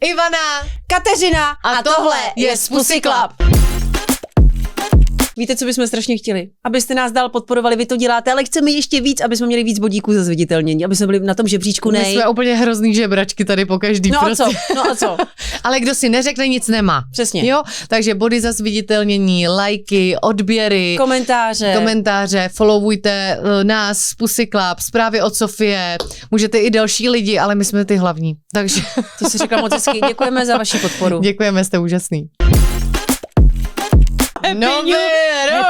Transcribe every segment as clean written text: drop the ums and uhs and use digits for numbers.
Ivana, Kateřina a tohle je Pussy Club. Víte, co bychom strašně chtěli? Abyste nás dál podporovali, vy to děláte, ale chceme ještě víc, aby jsme měli víc bodíků za zviditelnění, aby jsme byli na tom žebříčku My jsme úplně hrozný žebračky tady po každý. No prostě. a co? No a co? Ale kdo si neřekne, nic nemá. Přesně. Jo, takže body za zviditelnění, lajky, odběry, komentáře, followujte nás, Pussy Club, zprávy od Sofie, můžete i další lidi, ale my jsme ty hlavní. Takže to si řekla moc hezky. Děkujeme za vaši podporu. Děkujeme, jste úžasný. Happy New Year!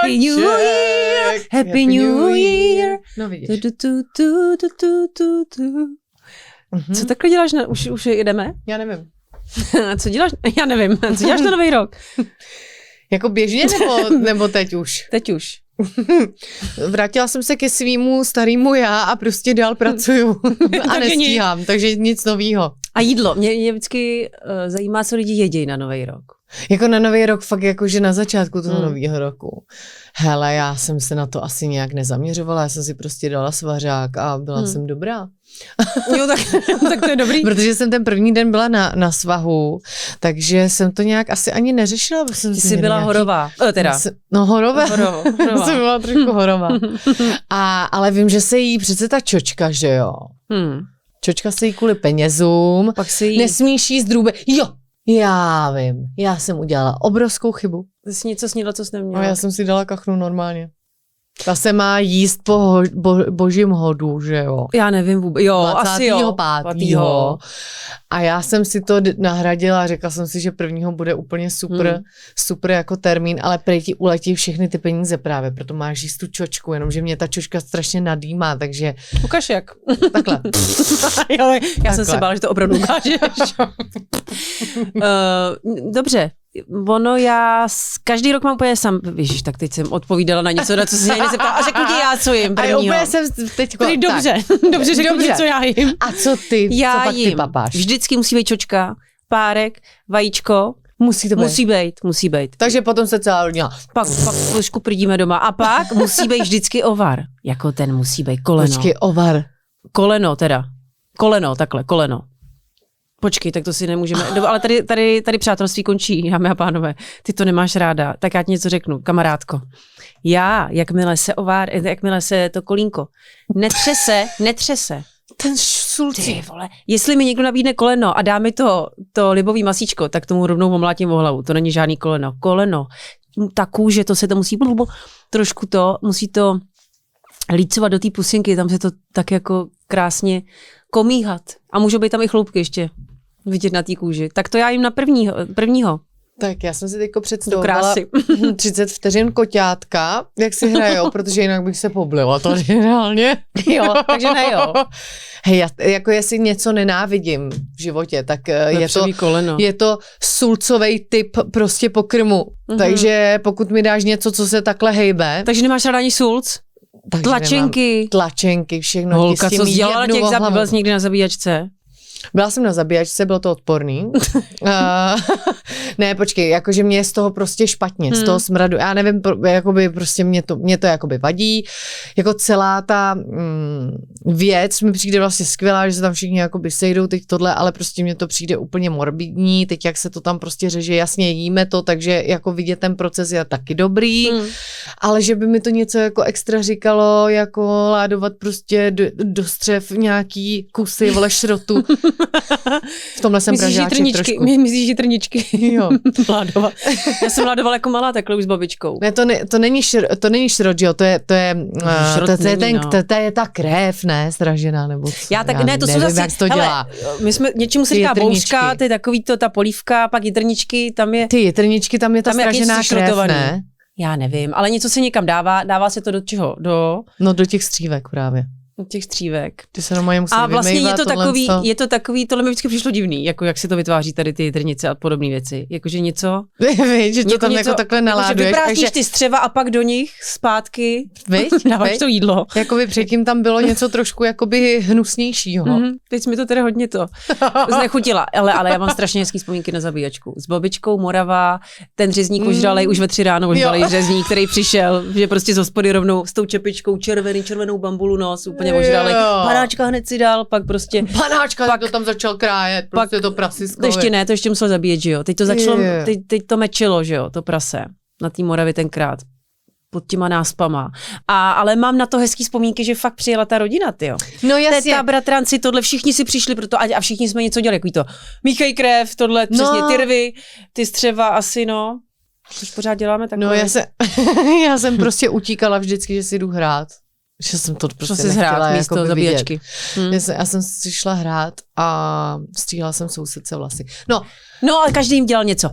Happy New Year! No vidíš. Co takhle děláš? Už jdeme? Já nevím. Co děláš? Já nevím. Co děláš na Nový rok? Jako běžně nebo teď už? Teď už. Vrátila jsem se ke svýmu starýmu já a prostě dál pracuju a nestíhám, takže nic novýho. A jídlo. Mě vždycky zajímá, co lidi jedí na Nový rok. Jako na Nový rok, fakt jakože na začátku toho nového roku. Hele, já jsem se na to asi nějak nezaměřovala, já jsem si prostě dala svařák a byla jsem dobrá. Jo, tak to je dobrý. Protože jsem ten první den byla na svahu, takže jsem to nějak asi ani neřešila. Ty jsi byla horová. No horová. Horová. Jsem byla trošku horová. Ale vím, že se jí přece ta čočka, že jo? Čočka se jí kvůli penězům. Pak se jí... Nesmíš jíst drůbe. Jo, já vím. Já jsem udělala obrovskou chybu. Ty jsi něco snědla, co jsi neměla. No, já jsem si dala kachnu normálně. Ta se má jíst po božím hodu, že jo? Já nevím vůbec. Jo, 25. asi jo. 5. A já jsem si to nahradila a řekla jsem si, že prvního bude úplně super jako termín, ale prej ti uletí všechny ty peníze právě, proto máš jíst tu čočku, jenomže mě ta čočka strašně nadýmá, takže... Ukaž jak. Takhle. Jo, já jsem se bála, že to opravdu ukážeš. Dobře. Já každý rok mám úplně Ježiš, tak teď jsem odpovídala na něco, na co se ani nezeptala a řeknu ti já, co jim prvního. A úplně jsem teďko... Dobře, řeknu ti, co já jim. A co ty? Já co pak jim. Ty papáš? Vždycky musí být čočka, párek, vajíčko. Musí být. Takže potom se celá rodina. Pak trošku prdíme doma. A pak musí být vždycky ovar. Jako ten musí být koleno. Počkej, ovar. Koleno. Počkej, tak to si nemůžeme, ale tady přátelství končí, dámy a pánové. Ty to nemáš ráda, tak já ti něco řeknu, kamarádko. Jakmile se to kolínko netřese. Ten sulcí. Ty vole, jestli mi někdo nabídne koleno a dá mi to libový masíčko, tak tomu rovnou omlátím o hlavu, to není žádný koleno. Koleno, ta kůže, to musí trošku musí to lícovat do té pusinky, tam se to tak jako krásně komíhat. A můžou být tam i chloupky ještě vidět na té kůži. Tak to já jim na prvního. Tak já jsem si teďko představovala 30 vteřin koťátka, jak si hrajou, protože jinak bych se poblila to reálně. Jo, takže ne jo. Hej, jako jestli něco nenávidím v životě, tak je to sulcovej typ prostě pokrmu. Takže pokud mi dáš něco, co se takhle hejbe. Takže nemáš ráda ani sulc? Tlačenky, všechno. Holka, co jsi dělala byl jsi někdy na zabíjačce? Byla jsem na zabíjačce, bylo to odporný. Ne, počkej, jakože mě je z toho prostě špatně, z toho smradu. Já nevím, jakoby prostě mě to jakoby vadí. Jako celá ta věc mi přijde vlastně skvělá, že se tam všichni jakoby sejdou teď tohle, ale prostě mně to přijde úplně morbidní. Teď jak se to tam prostě řeže, jasně jíme to, takže jako vidět ten proces je taky dobrý. Ale že by mi to něco jako extra říkalo, jako ládovat prostě do střev nějaký kusy, šrotu. V tomhle jsem pražáček trošku. Myslíš jitrničky? Jo. Ládovat. Já jsem ládovala jako malá takhle už s babičkou. Ne, to není šrot, jo, to je ta krev, ne, stražená, nebo co. Já tak, ne, to nevím, jsou zase, jak to dělá. My jsme, něčemu se říká bouřka, to je takový ta polívka, pak jitrničky, tam je. Ty jitrničky, tam je ta stražená krev, ne? Já nevím, ale něco se někam dává se to do čeho? No do těch střívek právě. Těch střívek. Ty se normálně musí vymejvat. A vlastně je to takový, tohle mi vždycky přišlo divný, jako jak se to vytváří tady ty jitrnice a podobné věci. Jakože něco. Víš, že to tam jako takhle naláduješ. Že vyprázdníš ty střeva a pak do nich zpátky dáváš to jídlo. Jakoby předtím tam bylo něco trošku jakoby hnusnějšího. Teď mi to tedy hodně znechutila, ale já mám strašně hezký vzpomínky na zabíjačku. S babičkou Morava, ten řezník ožralej už ve 3 ráno, ožralej řezník, který přišel, že prostě z hospody rovnou s tou čepičkou červenou bambulu nos, úplně ožralej. Panáčka hned si dal, pak prostě... Panáčka, pak to tam začal krájet, prostě to prasisko. To ještě musel zabíjet, že jo. Teď to začalo, teď to mečilo, že jo, to prase. Na té Moravě tenkrát. Pod těma náspama. Ale mám na to hezký vzpomínky, že fakt přijela ta rodina, tyjo. No jasně. Teta, bratranci, tohle, všichni si přišli proto a všichni jsme něco dělali, jako to míchej krev, tohle, přesně ty rvy, ty střeva asi, no. Což pořád děláme takové. No já jsem prostě utíkala vždycky, že si jdu hrát. Že jsem to prostě nechtěla místo zabíjačky. Já jsem si šla hrát a stříhala jsem sousedce vlasy. No, ale každý jim dělal něco.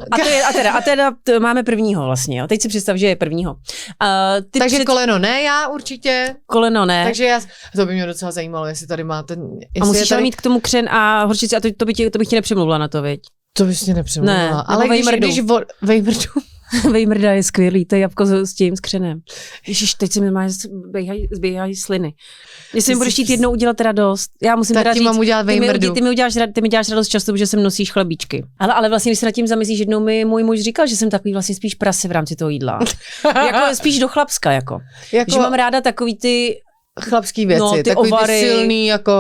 A teda máme prvního vlastně, jo. Teď si představ, že je prvního. Takže koleno ne, já určitě. Koleno ne. Takže to by mě docela zajímalo, jestli tady máte... A musíš tady mít k tomu křen a horčici a to bych ti nepřemluvila na to, viď? To bys mě nepřemluvila. Ne, ale když vejmrdu. Vejmrda je skvělý, to je jabko s tím, s křenem. Ježiš, teď se mi zbíhají sliny. Jestli mi budeš chtít jednou udělat radost, já musím tak teda říct, mám udělat vejmrdu. Ty mi děláš radost často, protože sem nosíš chlebíčky. Ale vlastně, když se nad tím zamyslíš, jednou mi můj muž říkal, že jsem takový vlastně spíš prase v rámci toho jídla. Jako spíš do chlapska, jako. Že mám ráda takový ty chlapský věci, ty takový ovary, ty silný, jako,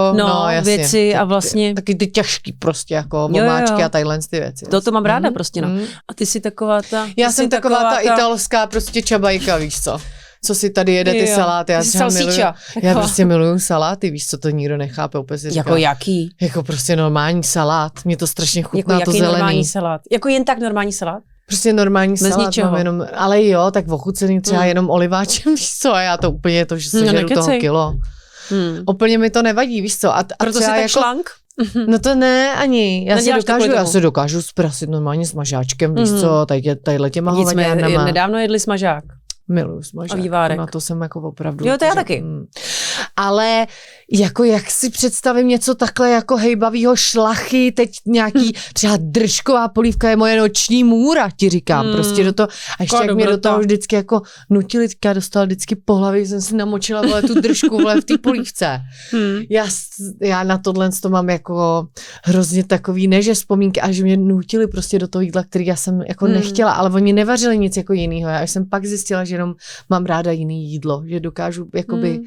jasně. Věci a vlastně. Taky ty těžký prostě, jako omáčky a tadyhle ty věci. To mám ráda prostě, no. A ty jsi taková ta... Já jsem taková ta italská prostě čabajka, víš co si tady jede ty saláty. Já prostě miluju saláty, víš co, to nikdo nechápe, úplně si říká. Jako jaký? Jako prostě normální salát, mě to strašně chutná, jako to zelený. Normální salát? Jako jen tak normální salát? Prostě normální salát, jenom, ale jo, tak ochucený třeba jenom oliváčem, víš co, a já to úplně to, že sežeru toho kilo. Úplně mi to nevadí, víš co. A proto jsi tak jako, šlank? No to ne, ani. Já se dokážu zprasit normálně s mažáčkem, víš co, tadyhle těma hovadňárnama. Nedávno jedli smažák. Miluju smažák. A vývárek. Na to jsem jako opravdu. Jo, to já taky. Ale jako jak si představím něco takhle jako hejbavýho šlachy, teď nějaký třeba držková polívka je moje noční můra, ti říkám, prostě do toho. A ještě jak mě do toho vždycky jako nutili, já dostala vždycky po hlavě, jsem si namočila tu držku v té polívce. Já na tohle to mám jako hrozně takový, ne že vzpomínky, a že mě nutili prostě do toho jídla, který já jsem jako nechtěla, ale oni nevařili nic jako jinýho. Já jsem pak zjistila, že jenom mám ráda jiný jídlo, že dokážu jakoby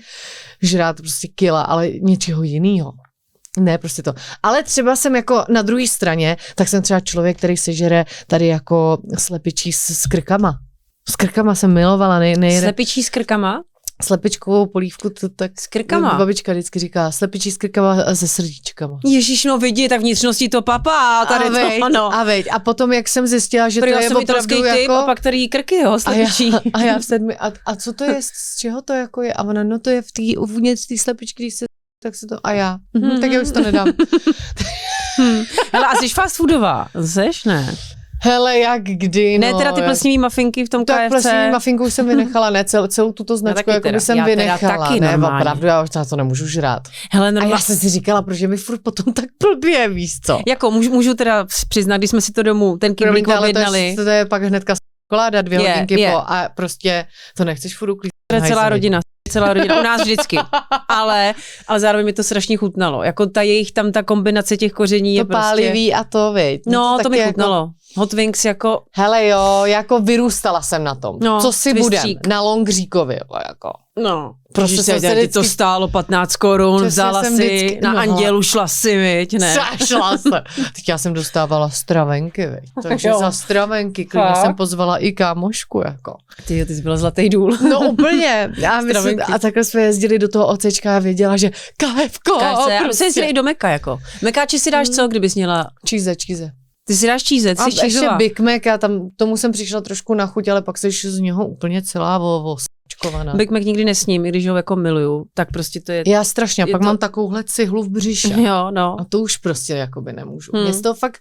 žrát prostě kila, ale něčeho jinýho. Ne, prostě to. Ale třeba jsem jako na druhé straně, tak jsem třeba člověk, který sežere tady jako slepičí s krkama. S krkama jsem milovala. Slepičí s krkama? Slepičkovou polívku, to tak s krkama. Babička vždycky říká, slepičí s krkama a se srdíčkama. Ježíš, no vidí, tak vnitřnosti to papá, tady a potom, jak jsem zjistila, že to je opravdu jako... A pak tady krky, jo, slepičí. A já v sedmi, a co to je, z čeho to jako je? A ona, no to je uvnitř té slepičky, když se, tak se to, a já. Tak já už to nedám. Hele, a jsi fast foodová, seš, ne? Hele, jak kdy, ne, teda ty plesnivý mafinky v tom KFC. Tak plesnivý mafinku už jsem vynechala, ne, celou tuto značku, jako by jsem vynechala. Taky ne, opravdu, já už to nemůžu žrát. Hele, a já jsem si říkala, proč je mi furt potom tak blbě, víš co? Jako, můžu teda přiznat, když jsme si to domů, ten kyblík objednali. To je pak hnedka čokoláda 2 hodinky po a prostě to nechceš furt uklízet. Celá rodina, u nás vždycky. Ale zároveň mi to strašně chutnalo. Jako ta jejich tam ta kombinace těch koření je prostě... pálivý a to, viď. No, to mi chutnalo. Hot Wings jako... Hele jo, jako vyrůstala jsem na tom. No, co si budem? Na Longříkovi, jako. No, prostě se vždycky... to stálo 15 korun, vzala si, na Andělu šla si, viď, ne? Šla se. Teď já jsem dostávala stravenky, viď. Takže za stravenky, klidně jsem pozvala i kámošku, jako. Ty jsi byla zlatý důl. No úplně. A takhle jsme jezdili do toho ocečka a věděla, že KFko. Prostě. Jsi i do Meka, jako. Mekáči si dáš co, kdybys měla? Číze. Ty si dáš číze, ty jsi čízová. A ještě Big Mac, já tam tomu jsem přišla trošku na chuť, ale pak seš z něho úplně celá osačkovaná. Big Mac nikdy nesním, i když ho jako miluju, tak prostě to je... Já strašně, a pak mám takovouhle cihlu v břiše. Jo, no. A to už prostě jakoby nemůžu. Mně to fakt,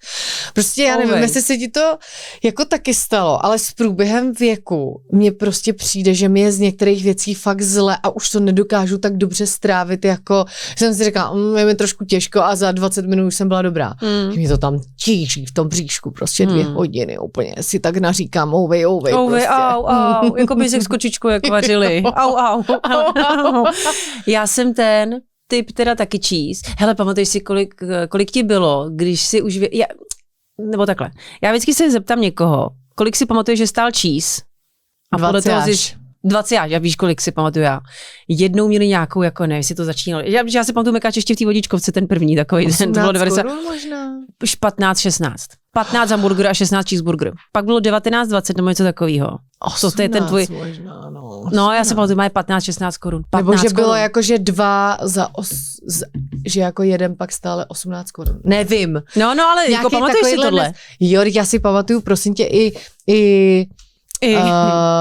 prostě já nevím, jestli se ti to jako taky stalo, ale s průběhem věku mně prostě přijde, že mi je z některých věcí fakt zle a už to nedokážu tak dobře strávit, jako jsem si říkala, je mi trošku těžko a za 20 minut už jsem byla dobrá. Mě to tam tíží v tom bříšku, prostě 2 hodiny, úplně si tak naříkám, ouvej, prostě. Au, jako by se s kočičkou jako vařili. Au. Já jsem ten typ teda taky cheese. Hele, pamatuješ si, kolik ti bylo, když si už... Nebo takhle. Já vždycky se zeptám někoho, kolik si pamatuješ, že stál cheese? A 20 podle toho 20, já víš, kolik si pamatuju já. Jednou měli nějakou, jako ne, jestli to začínalo. Já si pamatuju Mekáč ještě v té vodičkovce, ten první takový, ten bylo 90. možná. 15, 16. 15 hamburgerů a 16 cheeseburgerů. Pak bylo 19, 20 nebo něco takového. To je ten tvůj. Možná, no, já si pamatuju, má 15, 16 korun. Nebo že bylo jako, že 2 že jako jeden pak stále 18 korun. Nevím. No, ale jako pamatuješ si tohle? Jo, já si pamatuju, prosím tě,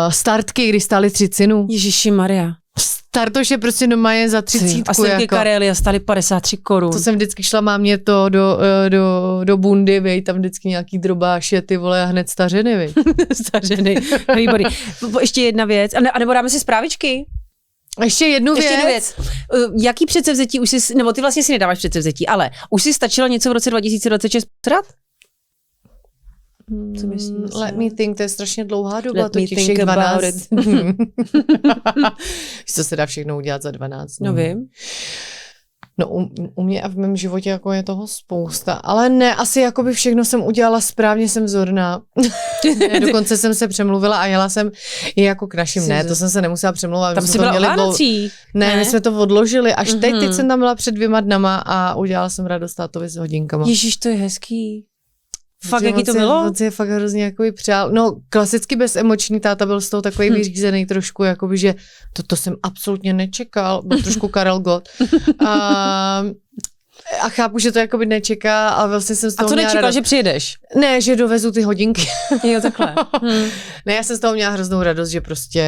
startky, kdy stály 3 cenu. Ježišimaria. Startoše prostě doma je za 30. A srnky Karelia stály 53 korun. To jsem vždycky šla, mám mě to do bundy, vej, tam vždycky nějaký drobáše, ty vole, a hned stařeny, vej. Stařeny, výborný. Ještě jedna věc, a nebo dáme si zprávičky? Ještě jednu věc. Jaký předsevzetí už jsi, nebo ty vlastně si nedáváš předsevzetí, ale už si stačilo něco v roce 2026 posrat? Co myslíš? Let me think, to je strašně dlouhá doba, to těch 12. Co se dá všechno udělat za 12 dní. No vím. No u mě a v mém životě jako je toho spousta, ale ne, asi jakoby všechno jsem udělala správně, jsem vzorná. Dokonce jsem se přemluvila a jela jsem i jako k našim, ne, to jsem se nemusela přemlouvat. Tam jsi byla o Vánocích. Ne, my jsme to odložili, až teď jsem tam byla před 2 dnama a udělala jsem radost tátovi s hodinkama. Ježíš, to je hezký. Fakt, jaký to bylo? On si je fakt hrozně jakoby přál. No, klasicky bezemoční, táta byl z toho takový vyřízený trošku, jakoby, že to jsem absolutně nečekal, byl trošku Karel Gott. A chápu, že to jakoby nečeká, ale vlastně jsem z toho měla radost. A to nečekal, že přijedeš? Ne, že dovezu ty hodinky. Jo, takhle. Ne, já jsem z toho měla hroznou radost, že prostě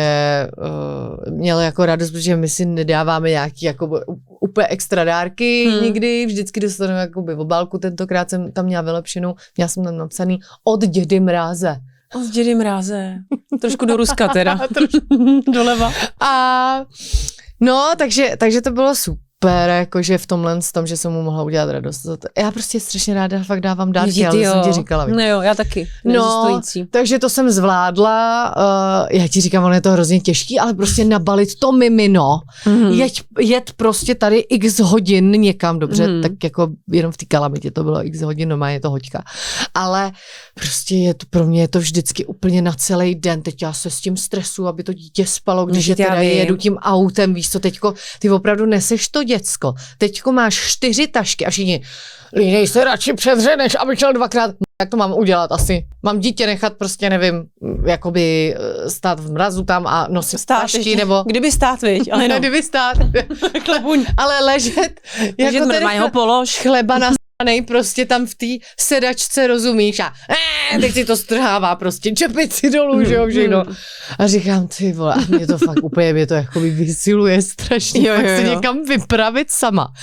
měla jako radost, protože my si nedáváme nějaký jako úplně extra dárky nikdy, vždycky dostaneme jakoby v obálku, tentokrát jsem tam měla vylepšenou, měla jsem tam napsaný od Dědy Mráze. Od Dědy Mráze. Trošku do Ruska teda. Doleva. No, takže to bylo super. Jakože v tomhle tom, že jsem mu mohla udělat radost. Já prostě strašně ráda fakt dávám dárky, ale jsem ti říkala. No jo, já taky. No, takže to jsem zvládla. Já ti říkám, ono je to hrozně těžký, ale prostě nabalit to mimino, jet prostě tady x hodin někam, dobře, tak jako jenom v té Kalamitě to bylo x hodin, no je to hoďka. Ale prostě pro mě je to vždycky úplně na celý den. Teď já se s tím stresu, aby to dítě spalo, když je teda jedu tím autem, víš co, teďko, ty opravdu neseš to děcko. Teďko máš 4 tašky a všichni, línej se radši předře, než aby šel 2krát. Jak to mám udělat asi? Mám dítě nechat prostě, nevím, jakoby stát v mrazu tam a nosit tašky, nebo... Kdyby stát, viď? Ale no. Kdyby stát. Ale ležet jako ten polož. Chleba nastanej prostě tam v té sedačce, rozumíš? A teď si to strhává prostě, čepici dolů, že jo, všechno. A říkám, ty vole, a mě to fakt úplně, mě to jakoby vysiluje strašně, jo, se někam vypravit sama.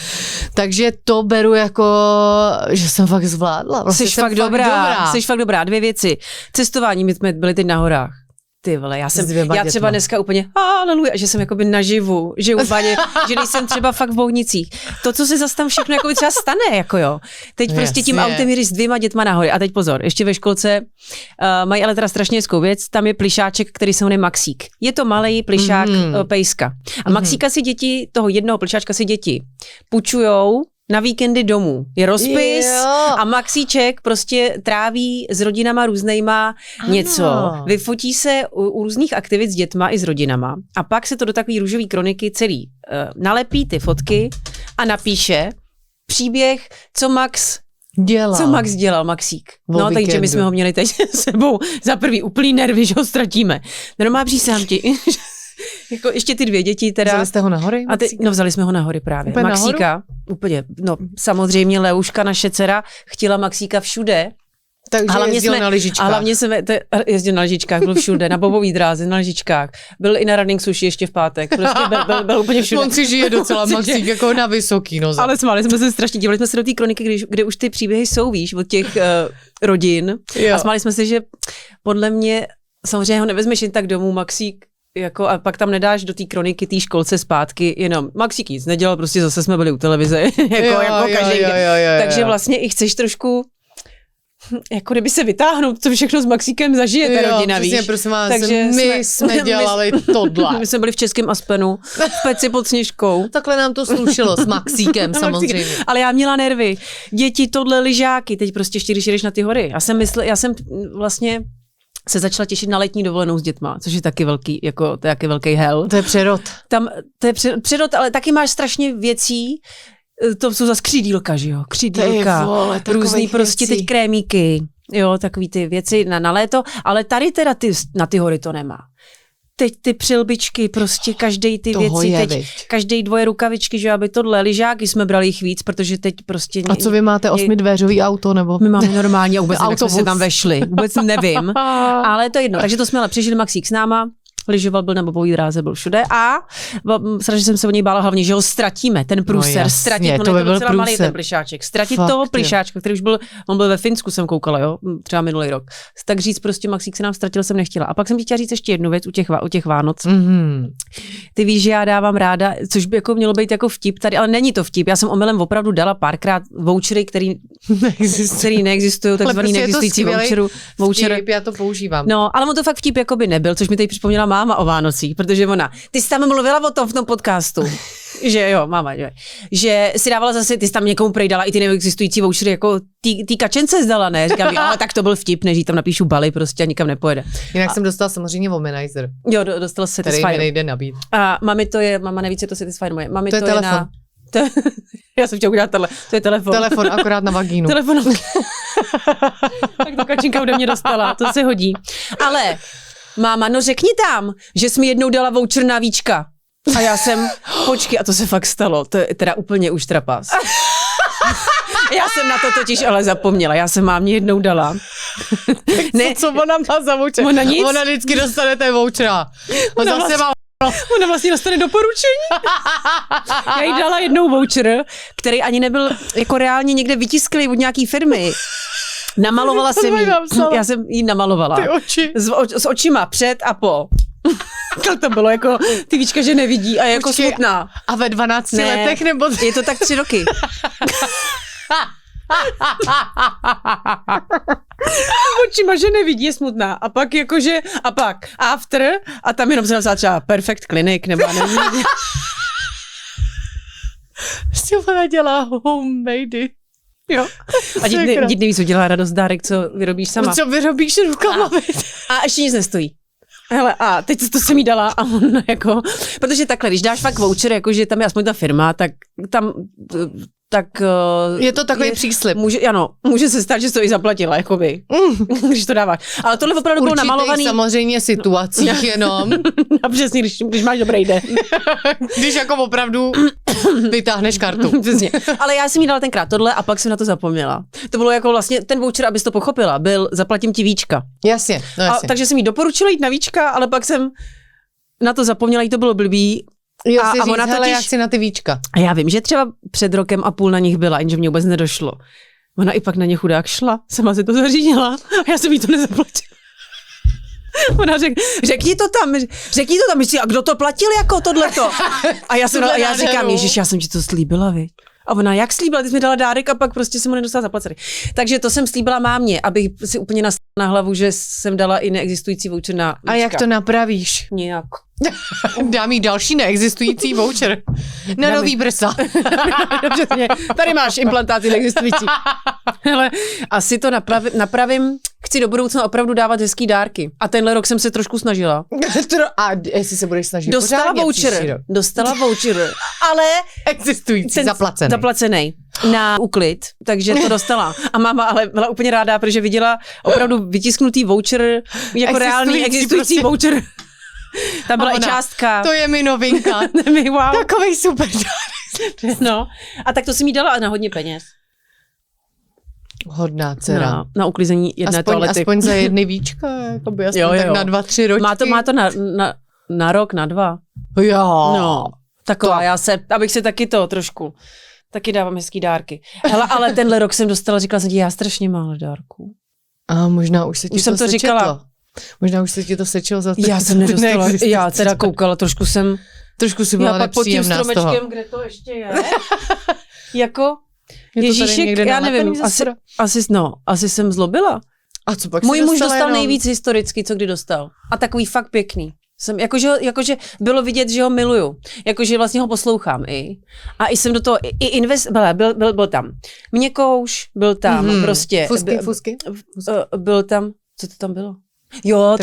Takže to beru jako, že jsem fakt zvládla. Vlastně jsi fakt dobrá. 2 věci. Cestování, my jsme byli teď na horách. Ty vole, já třeba dneska úplně haleluja, že jsem jakoby naživu, že úplně, že nejsem třeba fakt v Bohnicích. To, co se zase tam všechno jakoby třeba stane, jako jo. Teď prostě tím autem jedeš s 2 dětma nahoře. A teď pozor, ještě ve školce mají ale teda strašně hezkou věc, tam je plišáček, který se jmenuje Maxík. Je to malej plišák pejska. A Maxíka si děti, toho jednoho plišáčka si děti půjčujou na víkendy domů. Je rozpis a Maxíček prostě tráví s rodinama různejma něco. Vyfotí se u různých aktivit s dětma i s rodinama a pak se to do takové růžové kroniky celý nalepí ty fotky a napíše příběh, co Max dělal, Maxík. No, takže my jsme ho měli teď s sebou za prvý úplný nervy, že ho ztratíme. Normálně přísám ti. Jako ještě ty 2 děti teda. Vzali jste ho na hory? Vzali jsme ho na hory právě. Úplně Maxíka, úplně, no samozřejmě Leuška, naše dcera, chtěla Maxíka všude. Takže jezdil na lyžičkách. A hlavně jezdil na lyžičkách, byl všude, na bobový dráze, na lyžičkách. Byl i na running sushi ještě v pátek, prostě byl úplně všude. On si žije docela Maxík, jako na vysoký noze. Ale smáli jsme se strašně, dívali jsme se do té kroniky, kde už ty příběhy jsou, víš, od těch rodin. Jo. A smáli jsme se, že podle mě, samozřejmě ho nevezmeš jen tak domů, Maxík, jako, a pak tam nedáš do té kroniky té školce zpátky, jenom Maxík nic nedělal, prostě zase jsme byli u televize, jako každý. Takže vlastně i chceš trošku, jako kdyby se vytáhnout, co všechno s Maxíkem zažije ta rodina, víš. Prosím vás, takže my jsme dělali tohle. My jsme byli v Českém Aspenu, v Peci pod Sněžkou. Takhle nám to slušilo s Maxíkem samozřejmě. Ale já měla nervy. Děti, tohle lyžáky, teď prostě když jdeš na ty hory. Já jsem vlastně se začala těšit na letní dovolenou s dětma, což je taky velký, jako to je taky velký hell. To je přerod. Tam, to je přerod, ale taky máš strašně věcí, to jsou zase křídílka, že jo, křídílka, různý prostě teď krémíky, jo, takový ty věci na léto, ale tady teda na ty hory to nemá. Teď ty přilbičky, prostě každej ty toho věci, je, teď každej 2 rukavičky, že aby tohle, lyžáky jsme brali jich víc, protože teď prostě... A co vy máte, 8dveřový auto, nebo? My máme normálně, vůbec nevím, jak jsme Autobus. se tam vešli, vůbec nevím, ale to je jedno. Takže to jsme ale přežili Maxík s náma, lyžoval, byl na bobový dráze, byl všude a strašně jsem se o něj bála hlavně, že ho ztratíme, ten průser, no ztratit, to by je to docela malý ten plišáček, ztratit fakt, toho plišáčka, který už byl, on byl ve Finsku, jsem koukala, jo, třeba minulý rok. Tak říct prostě Maxík se nám ztratil, jsem nechtěla. A pak jsem ti chtěla říct ještě jednu věc u těch Vánoc. Ty víš, že já dávám ráda, což by jako mělo být jako vtip tady, ale není to vtip. Já jsem omylem opravdu dala párkrát vouchery, který neexistují, takzvaný neexistující voucher. Já to používám. No, ale on to fakt vtip jako by nebyl, což mi tady připomněla máma o Vánocích, protože ty jsi tam mluvila o tom v tom podcastu, že jo, máma, že si dávala zase, ty jsi tam někomu prejdala i ty neexistující vouchery, jako tý kačence zdala, ne? Říkám, jo, tak to byl vtip, než jí tam napíšu Bali prostě a nikam nepojede. Jinak jsem dostala samozřejmě Womanizer. Jo, dostala Satisfyer. Který mi nejde nabít. A mama nevíc, je to Satisfyer moje. Mami to je telefon. Já jsem chtěla udělat tohle. To je telefon. Telefon akorát na vagínu. Telefon. Tak to kačinka ode mě dostala, to se hodí. Ale máma, no řekni tam, že jsi mi jednou dala voucher na víčka. A já jsem, počkej, a to se fakt stalo, to je teda úplně už trapas. Já jsem na to totiž ale zapomněla, já jsem mámě jednou dala. Ne, co ona má za voucher? Ona vždycky dostane ten vouchera. Ona vlastně dostane doporučení. Já jí dala jednou voucher, který ani nebyl jako reálně někde vytisklý od nějaký firmy. Namalovala jsem jí. Já jsem jí namalovala. Ty oči. S očima před a po. To bylo jako, ty víčka, že nevidí a je jako smutná. A ve 12 letech nebo... Je to tak 3 roky. Očima, že nevidí, je smutná. A pak jakože, a pak after, a tam jenom se napsala třeba Perfect Clinic, nebo nevím. Prostě ona dělá homemade. Jo. A dítě nevíc udělá radost dárek, co vyrobíš sama. Co vyrobíš rukama? A ještě nic nestojí. Hele, a teď to jsem jí dala a on jako, protože takhle, když dáš fakt voucher, jakože tam je aspoň ta firma, tak tam, tak... Je to takový příslib. Může se stát, že to i zaplatila, jakoby, když to dáváš. Ale tohle opravdu bylo namalovaný... samozřejmě situacích jenom. A přesně, když máš dobrý den. Když jako opravdu vytáhneš kartu. Přesně. Ale já jsem jí dala tenkrát tohle a pak jsem na to zapomněla. To bylo jako vlastně, ten voucher, abys to pochopila, byl zaplatím ti víčka. Jasně. Takže jsem jí doporučila jít na víčka, ale pak jsem na to zapomněla, jí to bylo blbý. Jo, a ona totiž... já chci na ty víčka. A já vím, že třeba před 1,5 roku na nich byla, jenže mě vůbec nedošlo. Ona i pak na ně chudák šla, sama si to zařídila a já jsem jí to nezaplatila. Ona řekni to tam, a kdo to platil jako tohleto? A já říkám, ježiš, já jsem ti to slíbila, viď? A ona, jak slíbila, ty jsi mi dala dárek a pak prostě jsem ho nedostala zaplacený. Takže to jsem slíbila mámě, abych si úplně na hlavu, že jsem dala i neexistující voucher na víčka. A jak to napravíš? Nějak. Dám jí další neexistující voucher. Na nový prsa. Dobře, tady máš implantáty neexistující. Hele, asi to napravím. Chci do budoucna opravdu dávat hezký dárky. A tenhle rok jsem se trošku snažila. A jestli se budeš snažit Dostala voucher, ale existující, zaplacený na úklid, takže to dostala. A máma ale byla úplně ráda, protože viděla opravdu vytisknutý voucher, jako reálný existující voucher. Tam byla i částka. To je mi novinka. Wow. Takovej super. No. A tak to jsem jí dala na hodně peněz. Hodná dcera. Na uklizení jedné toalety. Aspoň za jedny víčka, jakoby aspoň jo. Tak na 2-3 roky. Má to na rok, na 2. Jo. No, taková, abych se taky to trošku, taky dávám hezký dárky. Hele, ale tenhle rok jsem dostala, říkala jsem ti, já strašně málo dárků. A možná už se ti to sečetlo. Říkala. Možná už se ti to sečilo za to. Já jsem nedostala, já teda koukala, trošku si byla nepříjemná z toho. Pod tím stromečkem, kde to ještě je. Jako... Ježíšek, já nevím, asi jsem zlobila. A co pak Můj muž dostal nejvíc historicky, co kdy dostal. A takový fakt pěkný. Jakože bylo vidět, že ho miluju. Jakože vlastně ho poslouchám i. A i jsem do toho, byl tam měkouš, byl tam prostě. Fusky? Byl tam, co to tam bylo? Jo,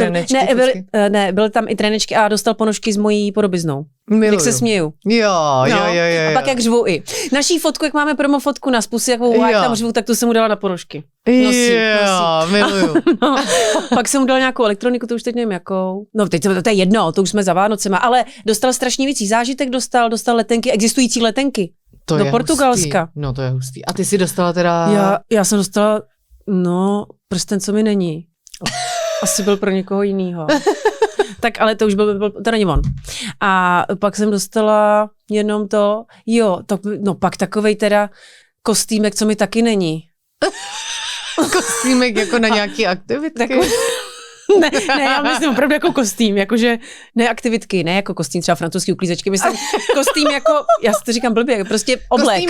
byly tam i trénečky a dostal ponožky s mojí podobiznou. Miluju. Jak se směju. Jo. A pak jak řvu i. Naší fotku, jak máme promo fotku na spusy, jak tam řvu, tak tu jsem mu dala na ponožky. Nosí. Miluju. No, pak jsem mu dal nějakou elektroniku, to už teď nevím jakou. No teď to je jedno, to už jsme za Vánocema, ale dostal strašně věcí. Zážitek dostal letenky, existující letenky. To do Portugalska. Hustý. No to je hustý. A ty jsi dostala teda... Já jsem dostala, prsten, co mi není. Asi byl pro někoho jinýho. Tak ale to už to není on. A pak jsem dostala jenom pak takovej teda kostýmek, co mi taky není. Kostýmek jako na nějaký aktivitky? Ne, já myslím opravdu jako kostým, jakože ne aktivitky, ne jako kostým třeba francouzský uklízečky, myslím kostým jako, já si to říkám blbě, prostě oblek.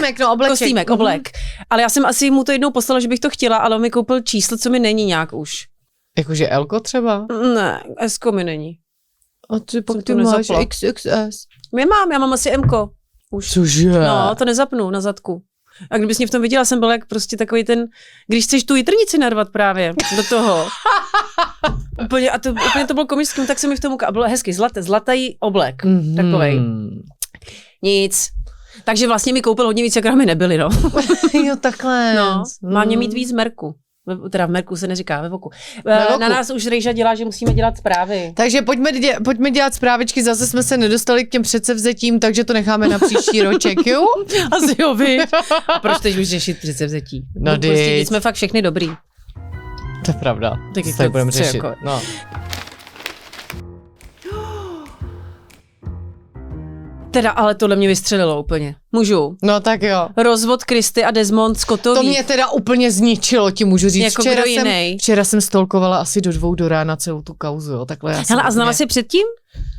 Kostýmek, oblek. Ale já jsem asi mu to jednou poslala, že bych to chtěla, ale on mi koupil číslo, co mi není nějak už. Jakože Elko třeba? Ne, Esko mi není. A ty máš XXS. Já mám asi Mko. Už. Cože? No, to nezapnu na zadku. A kdybys mě v tom viděla, jsem byla jak prostě takový ten, když chceš tu jitrnici narvat právě do toho. Úplně to bylo komický, tak se mi v tom ukázalo. Bylo hezky, zlatý oblek, takovej. Nic. Takže vlastně mi koupil hodně víc, jak mi nebyli, no. Jo, takhle. No, má mě mít víc Merku. Teda v Merku se neříká, ve voku. Na nás už Rejža dělá, že musíme dělat zprávy. Takže pojďme dělat zprávičky, zase jsme se nedostali k těm předsevzetím, takže to necháme na příští roček, jo? Asi jo, viď? A proč teď už řešit předsevzetí? No prostě jsme fakt všechny dobrý. To je pravda. Tak to budeme řešit. Jako... No. Teda, ale tohle mě vystřelilo úplně. Můžu? No tak jo. Rozvod Kristy a Desmond Scottových. To mě teda úplně zničilo, ti můžu říct. Jako včera jsem stolkovala asi do 2 do rána celou tu kauzu, jo. Takhle já Hele, a znala jsi předtím?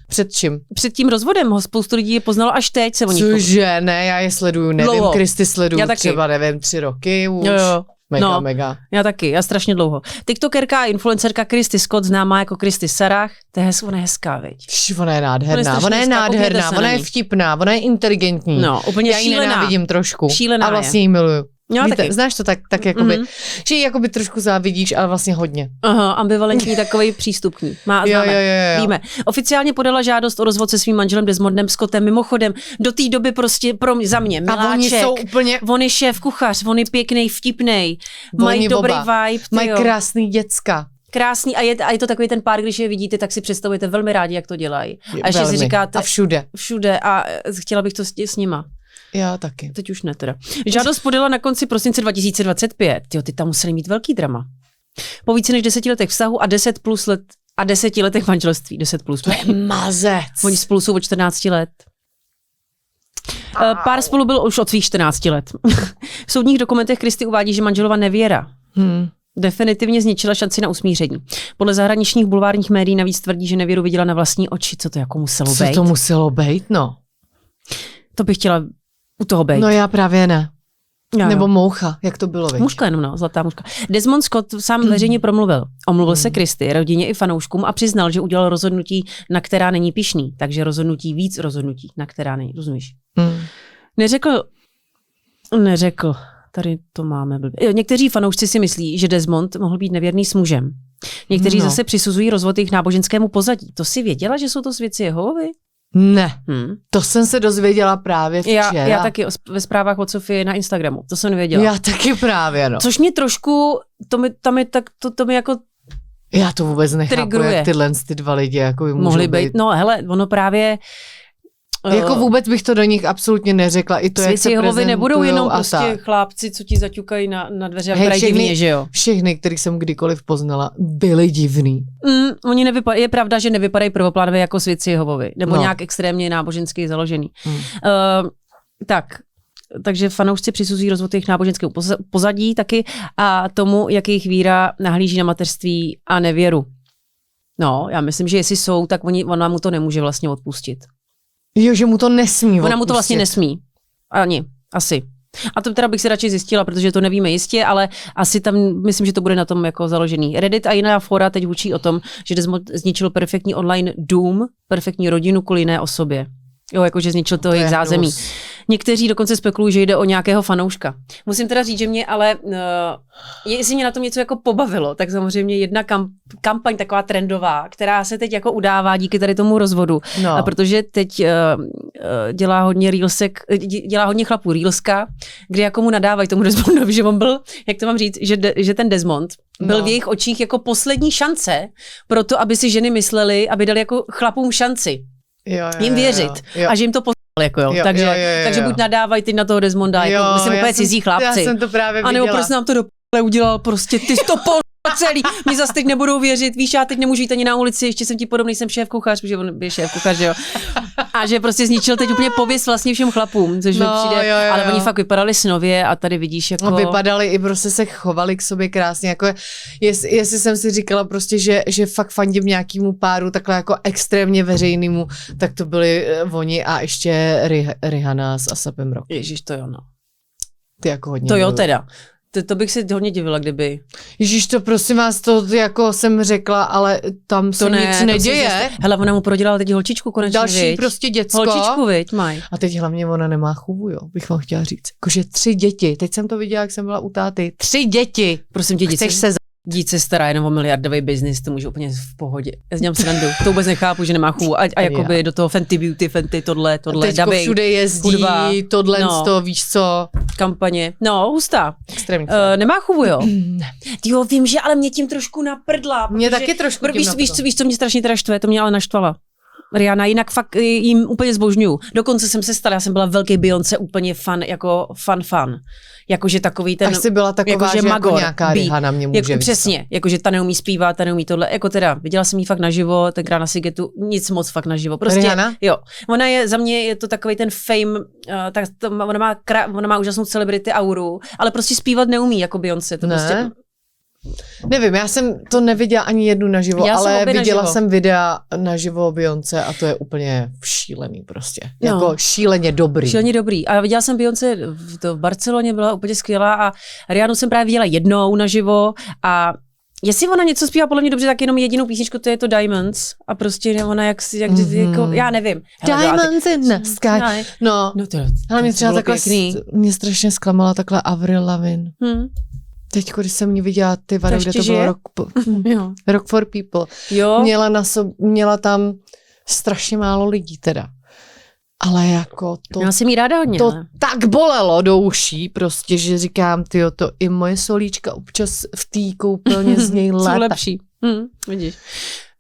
Před čím? Před tím rozvodem ho spoustu lidí je poznalo až teď se o nich. Cože, ne, já je sleduju, nevím, Kristy sleduju třeba, nevím, 3 roky už. Jo. Mega. Já taky, já strašně dlouho. TikTokerka a influencerka Kristy Scott, známá jako Kristy Sarah, ona je hezká, viď? Ona je nádherná, ona je vtipná, ona je inteligentní. No, úplně já šílená. Já ji nenávidím trošku. Šílená a vlastně ji miluju. Jo, víte, znáš to tak jakoby, že ji jakoby trošku závidíš, ale vlastně hodně. Aha, ambivalentní takovej přístupní. Známe, jo. Víme. Oficiálně podala žádost o rozvod se svým manželem Desmondem Scottem. Mimochodem, do té doby prostě za mě miláček. A oni jsou úplně... On je šéf kuchař, on je pěkný, vtipnej, mají dobrý vibe. Mají krásný děcka. Krásný a je to takový ten pár, když je vidíte, tak si představujete velmi rádi, jak to dělají. A ještě si říkáte... A všude a chtěla bych to s nima. Já taky. Teď už ne teda. Žádost podala na konci prosince 2025. Ty tam museli mít velký drama. Po více než 10 letech vztahu a 10 letech manželství. 10+. To je mazec. Oni spolu jsou od 14 let. Pár spolu byl už od svých 14 let. V soudních dokumentech Kristy uvádí, že manželova nevěra definitivně zničila šanci na usmíření. Podle zahraničních bulvárních médií navíc tvrdí, že nevěru viděla na vlastní oči. Co to jako muselo být? Co to muselo být, no? To bych chtěla u toho být. No já právě ne. Nebo moucha, jak to bylo, víš? Mužka jenom, zlatá mužka. Desmond Scott sám veřejně promluvil. Omluvil se Kristy, rodině i fanouškům a přiznal, že udělal rozhodnutí, na která není pyšný. Takže víc rozhodnutí, na která není, rozumíš? Neřekl. Tady to máme blbě. Někteří fanoušci si myslí, že Desmond mohl být nevěrný s mužem. Někteří zase přisuzují rozvod jejich náboženskému pozadí. To si věděla, že jsou to svědci Jehovovi? Ne, to jsem se dozvěděla právě včera. Já taky ve zprávách od Sofie na Instagramu, to jsem nevěděla. Já taky právě, no. Což mě trošku, to mi jako já to vůbec nechápu, trigruje. Jak tyhle ty 2 lidi jako mohli být. No hele, ono právě... Jako vůbec bych to do nich absolutně neřekla. I to, jak se prezentují nebudou jenom prostě chlápci, co ti zaťukají na dveře a vypadají divně, že jo? Všechny, kterých jsem kdykoliv poznala, byly divný. Oni je pravda, že nevypadají prvoplánově jako svědci Jehovovi, nebo nějak extrémně nábožensky založený. Takže fanoušci přisuzují rozvod jejich náboženského pozadí taky a tomu, jak jejich víra nahlíží na mateřství a nevěru. No, já myslím, že jestli jsou, tak ona mu to nemůže vlastně odpustit. Jo, že mu to nesmí odpustit. Ona mu to vlastně nesmí. Ani, asi. A to teda bych si radši zjistila, protože to nevíme jistě, ale asi tam, myslím, že to bude na tom jako založený. Reddit a jiná fora teď učí o tom, že Desmond zničil perfektní online dům, perfektní rodinu kvůli jiné osobě. Jo, jakože zničil to jejich zázemí. Někteří dokonce spekulují, že jde o nějakého fanouška. Musím teda říct, že mě ale, jestli mě na tom něco jako pobavilo, tak samozřejmě jedna kampaň taková trendová, která se teď jako udává díky tady tomu rozvodu. No. A protože teď dělá hodně chlapů reelska, kde jako mu nadávají tomu Desmondovi, že on byl, jak to mám říct, že ten Desmond byl v jejich očích jako poslední šance pro to, aby si ženy mysleli, aby dali jako chlapům šanci. Jim věřit. A že jim to jako jo. Takže buď nadávají teď na toho Desmonda, jako myslím úplně cizí chlapci. Já jsem to právě viděla. A nebo prostě nám to udělal prostě, ty to celý, mi zase teď nebudou věřit, víš, já teď nemůžu jít ani na ulici, ještě jsem ti podobný, jsem šéf kuchař, protože on je šéf kuchař, že jo. A že prostě zničil teď úplně pověst vlastně všem chlapům, což mi přijde, jo. Ale oni fakt vypadali synově a tady vidíš jako... No, vypadali i prostě se chovali k sobě krásně, jako jestli jsem si říkala prostě, že fakt fandím nějakému páru takhle jako extrémně veřejnému, tak to byli oni a ještě Rihanna s Asapem Rocky. Ježíš, to jo, no. Ty jako hodně. To jo teda. To bych si hodně divila, kdyby... Ježíš, to prosím vás, to jako jsem řekla, ale tam se nic neděje. Hele, ona mu prodělala teď holčičku konečně, další viď? Prostě děcko. Holčičku, viď, maj. A teď hlavně ona nemá chůvu, jo, bych vám chtěla říct. Jakože 3 děti. Teď jsem to viděla, jak jsem byla u táty. 3 děti. Prosím tě, chceš se dít se stará jenom o miliardový biznis, to může úplně v pohodě. Já dělám srandu. To vůbec nechápu, že nemá chůvu. A jakoby do toho Fenty Beauty, tohle, teďko všude jezdí, hudba, tohle, víš co. Kampaně. No, hustá. Extrémně. Nemá chůvu, jo? Jo, vím, že ale mě tím trošku naprdla. Mě taky trošku víš, co mě strašně teda štve, to mě ale naštvala. Rihanna, jinak fakt jim úplně zbožňuju. Dokonce jsem se stala, já jsem byla velký Beyoncé, úplně fan, jako fan. Jakože takový ten... Až jsi byla taková, že magor, jako nějaká Rihanna mě může jako, přesně, jakože ta neumí zpívat, ta neumí tohle, jako teda, viděla jsem jí fakt naživo, tenkrát na Sigetu, nic moc fakt naživo. Prostě, Rihanna? Jo. Ona je, za mě je to takový ten fame, ona má úžasnou celebrity auru, ale prostě zpívat neumí, jako Beyoncé, to prostě... Nevím, já jsem to neviděla ani jednu naživo, ale viděla jsem videa naživo Beyoncé a to je úplně šílený prostě. No. Jako šíleně dobrý. Šíleně dobrý. A viděla jsem Beyoncé v Barceloně, byla úplně skvělá a Rihannu jsem právě viděla jednou naživo a jestli ona něco zpívá podle mě dobře, tak jenom jedinou písničku, to je to Diamonds a prostě ona jak jako, já nevím. Diamonds in the sky. No ale mě třeba takhle, mě strašně zklamala takhle Avril Lavigne. Teď, když jsem mě viděla ty video, kde to bylo Rock for People, jo. Měla tam strašně málo lidí teda. Ale jako to... Já jsem jí ráda hodně. To tak bolelo do uší prostě, že říkám, tyjo, to i moje solíčka občas v té koupelně z něj léta. Jsou lepší. Vidíš.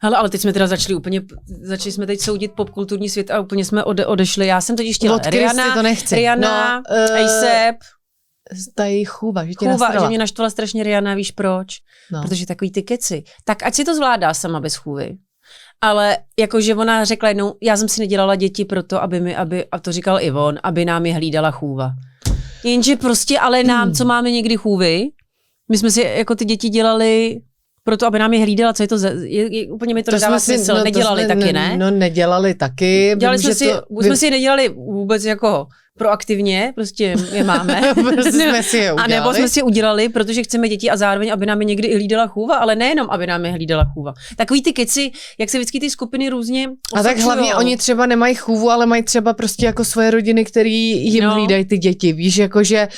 Hele, ale teď jsme teda začali jsme teď soudit popkulturní svět a úplně jsme odešli. Já jsem totiž chtěla Rihanna, A$AP, ta její chůva, že tě nastrala. Že mě naštvala strašně Rihanna, víš proč? No. Protože takový ty keci. Tak ať si to zvládá sama bez chůvy. Ale jakože ona řekla jednou, já jsem si nedělala děti proto, a to říkal i on, aby nám je hlídala chůva. Jenže prostě ale nám, co máme někdy chůvy, my jsme si jako ty děti dělali proto, aby nám je hlídala, co je to, úplně mi to nedává smysl, nedělali taky, ne? No nedělali taky. Jsme si je nedělali vůbec jako proaktivně, prostě je máme. Jsme si je udělali. A nebo jsme si je udělali, protože chceme děti a zároveň, aby nám je někdy i hlídala chůva, ale nejenom, aby nám je hlídala chůva. Takový ty keci, jak se vždycky ty skupiny různě a tak hlavně oni třeba nemají chůvu, ale mají třeba prostě jako svoje rodiny, který jim hlídají ty děti. Víš, jakože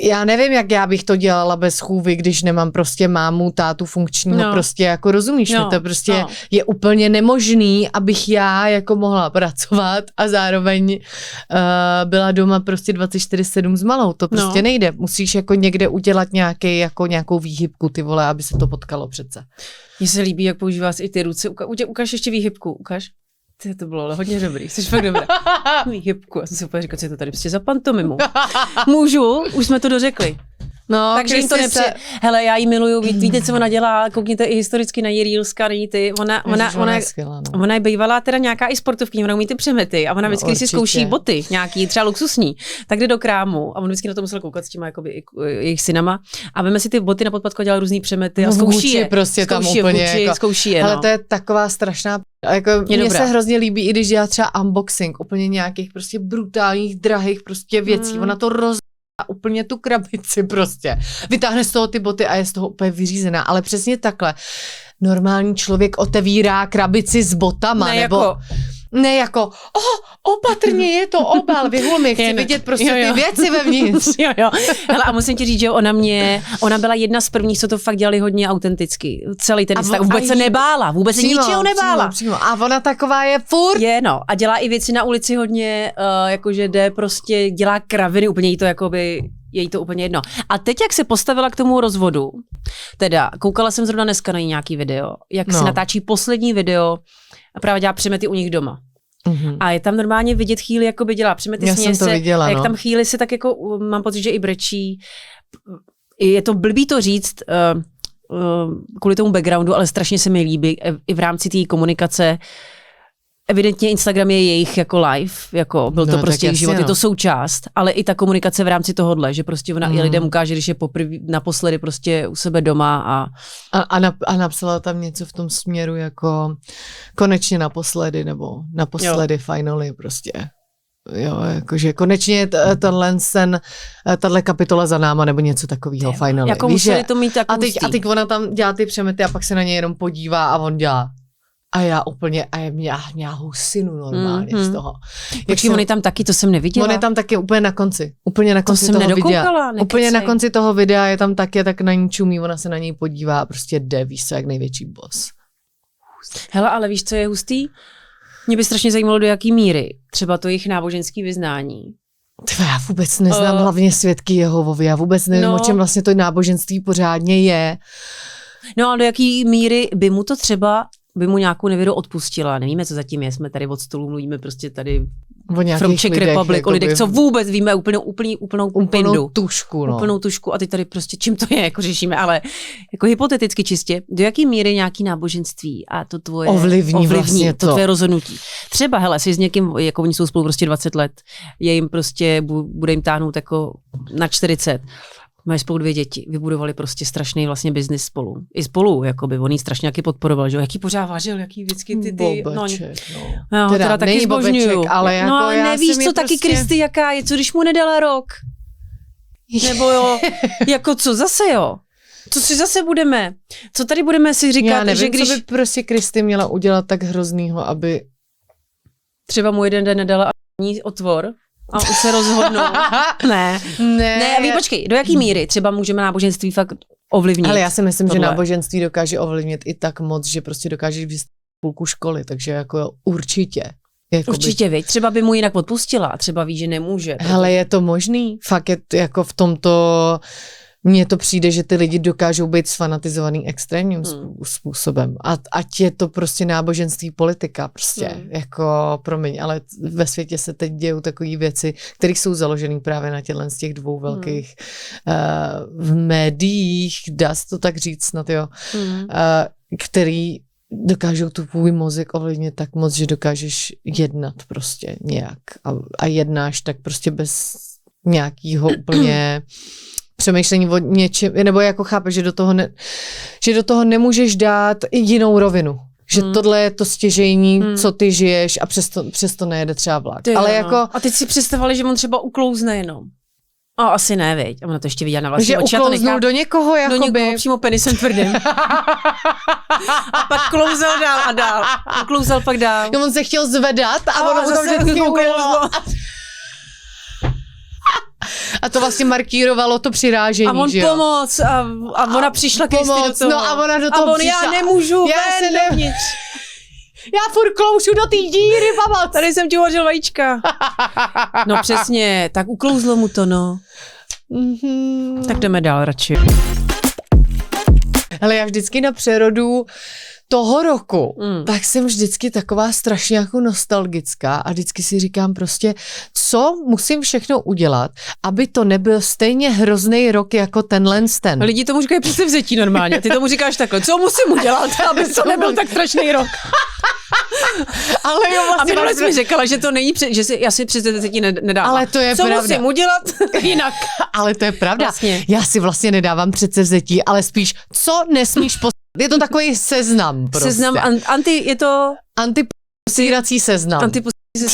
já nevím, jak já bych to dělala bez chůvy, když nemám prostě mámu, tátu funkčního, prostě jako rozumíš mi, to prostě je úplně nemožný, abych já jako mohla pracovat a zároveň byla doma prostě 24/7 s malou, to prostě nejde. Musíš jako někde udělat nějakou výhybku, ty vole, aby se to potkalo přece. Mně se líbí, jak používáš i ty ruce. Ukaž ještě výhybku, ukaž. To bylo ale hodně dobrý, jsi fakt dobrá. Výhybku, já jsem si úplně říkal, co je to tady prostě za pantomimu. Můžu, už jsme to dořekli. No, takže jim to nepřijde. Hele, já jí miluju, víte, co ona dělá, koukněte i historicky na její reelska, není ty, ona je bývalá teda nějaká i sportovkyně, ona umí ty přemety a ona vždycky, když si zkouší boty, nějaký třeba luxusní, tak jde do krámu a on vždycky na to musel koukat s těma jakoby jejich synama a veme si ty boty na podpadku a dělá různý přemety a zkouší je. Prostě tam úplně zkouší je. Ale to je taková strašná jako mně se hrozně líbí, i když dělá třeba unboxing úplně nějakých prostě brutálních, drahých prostě věcí, ona to a úplně tu krabici prostě. Vytáhne z toho ty boty a je z toho úplně vyřízená, ale přesně takhle. Normální člověk otevírá krabici s botama, ne, nebo... Jako, Ne jako, opatrně je to obal, vyhul mi, chci vidět prostě ty věci vevnitř. Jo. Hele, a musím ti říct, že ona byla jedna z prvních, co to fakt dělali hodně autenticky. Celý ten Instagram, vůbec se nebála, vůbec se ničeho nebála. Přímo. A ona taková je furt. Je, no. A dělá i věci na ulici hodně, jakože jde prostě, dělá kraviny, úplně jí to jakoby, je jí to úplně jedno. A teď, jak se postavila k tomu rozvodu, teda, koukala jsem zrovna dneska na nějaký video, jak se natáčí poslední video, a právě dělá přemety u nich doma. Mm-hmm. A je tam normálně vidět chvíli, jako by dělá přemety, směje se, viděla, a jak tam chvíli se tak jako, mám pocit, že i brečí. Je to blbý to říct kvůli tomu backgroundu, ale strašně se mi líbí i v rámci té komunikace. Evidentně Instagram je jejich jako live, jako byl to prostě jejich život, je to součást, ale i ta komunikace v rámci tohohle, že prostě ona i lidem ukáže, když je naposledy prostě u sebe doma a napsala tam něco v tom směru jako konečně naposledy, nebo naposledy finally prostě. Jo, jakože konečně tahle kapitola za náma, nebo něco takového finally. Jako museli to mít tak a teď ona tam dělá ty přemety a pak se na něj jenom podívá a on dělá. A já úplně, já husinu normálně z toho. Počkej, on je tam taky, to jsem neviděla. On je tam taky úplně na konci. Úplně na konci toho videa. Úplně na konci toho videa je tam taky, tak na ní čumí, ona se na něj podívá a prostě jde, víš co, jak největší boss. Hele, ale víš, co je hustý? Mě by strašně zajímalo, do jaký míry. Třeba to jejich náboženský vyznání. Já vůbec neznám hlavně svědky Jehovovi, já vůbec nevím, o čem vlastně to náboženství pořádně je. No a do jaký míry by mu nějakou nevěru odpustila. Nevíme, co zatím je. Jsme tady od stolu, mluvíme prostě tady from Czech Republic, o lidech, co vůbec víme, úplnou tušku. No. Úplnou tušku a ty tady prostě, čím to je, jako řešíme, ale jako hypoteticky čistě, do jaký míry nějaký náboženství a to tvoje ovlivní vlastně to tvoje rozhodnutí. Třeba, hele, jsi s někým, jako oni jsou spolu prostě 20 let, je jim prostě, bude jim táhnout jako na 40. Mají spolu 2 děti, vybudovali prostě strašný vlastně biznis spolu. I spolu, jakoby, on jí strašně jaký podporoval, že jo, jaký pořád vážil, jaký vždycky ty... Bobeček, no. Já teda taky zbožňuju. Ale jako no, ale nevíš, co taky prostě... Kristy, jaká je, co když mu nedala rok? Nebo jo, jako co zase jo? Co si zase budeme? Co tady budeme si říkat, já nevím, že když... co by prostě Kristy měla udělat tak hroznýho, aby... Třeba mu jeden den nedala ani otvor. A se rozhodnou. Ne, a počkej, do jaký míry třeba můžeme náboženství fakt ovlivnit? Ale já si myslím, že náboženství dokáže ovlivnit i tak moc, že prostě dokáže vystupit půlku školy, takže jako určitě. Určitě, viď? Třeba by mu jinak odpustila, třeba ví, že nemůže. Hele, je to možný? Fakt je jako v tomto... Mně to přijde, že ty lidi dokážou být sfanatizovaný extrémním způsobem. Ať je to prostě náboženství, politika prostě. Jako, promiň, ale ve světě se teď dějou takové věci, které jsou založené právě na těchto z těch 2 velkých v médiích, dá se to tak říct snad, jo, který dokážou tu tvůj mozek ovlivnit tak moc, že dokážeš jednat prostě nějak. A jednáš tak prostě bez nějakého úplně... přemýšlení o něčem, nebo jako chápeš, že do toho nemůžeš dát jinou rovinu. Že tohle je to stěžejní, co ty žiješ a přesto nejede třeba vlak. Ale jako... A teď si představovali, že on třeba uklouzne jenom. A asi ne, veď. A ona to ještě viděla na vlastní oči. Že uklouznul do někoho, jakoby. Do někoho, přímo penisem tvrdým. A pak klouzel dál a dál. Uklouzel pak dál. No, on se chtěl zvedat a ono zase vždycky uklouzlo. A to vlastně markírovalo to přirážení, a on že jo? Pomoc a ona přišla Kristy do toho. No a ona do toho přišla. Já nemůžu, Já furt kloušu do té díry, baba. Tady jsem ti hořil vajíčka. No přesně, tak uklouzlo mu to, no. Mm-hmm. Tak jdeme dál radši. Hele, já vždycky na přerodu toho roku, tak jsem vždycky taková strašně jako nostalgická a vždycky si říkám prostě, co musím všechno udělat, aby to nebyl stejně hrozný rok jako ten. Lidi tomu říkají předsevzetí normálně, ty tomu říkáš takhle, co musím udělat, aby to nebyl tak strašný rok. Ale jo, vlastně a minule jsi mi řekla, že to není, já si předsevzetí nedávám. Ale to je co pravda. Musím udělat jinak. Ale to je pravda. Vlastně. Já si vlastně nedávám předsevzetí, ale spíš, co nesmíš je to takový seznam prostě. Seznam, je to... Antipusírací seznam.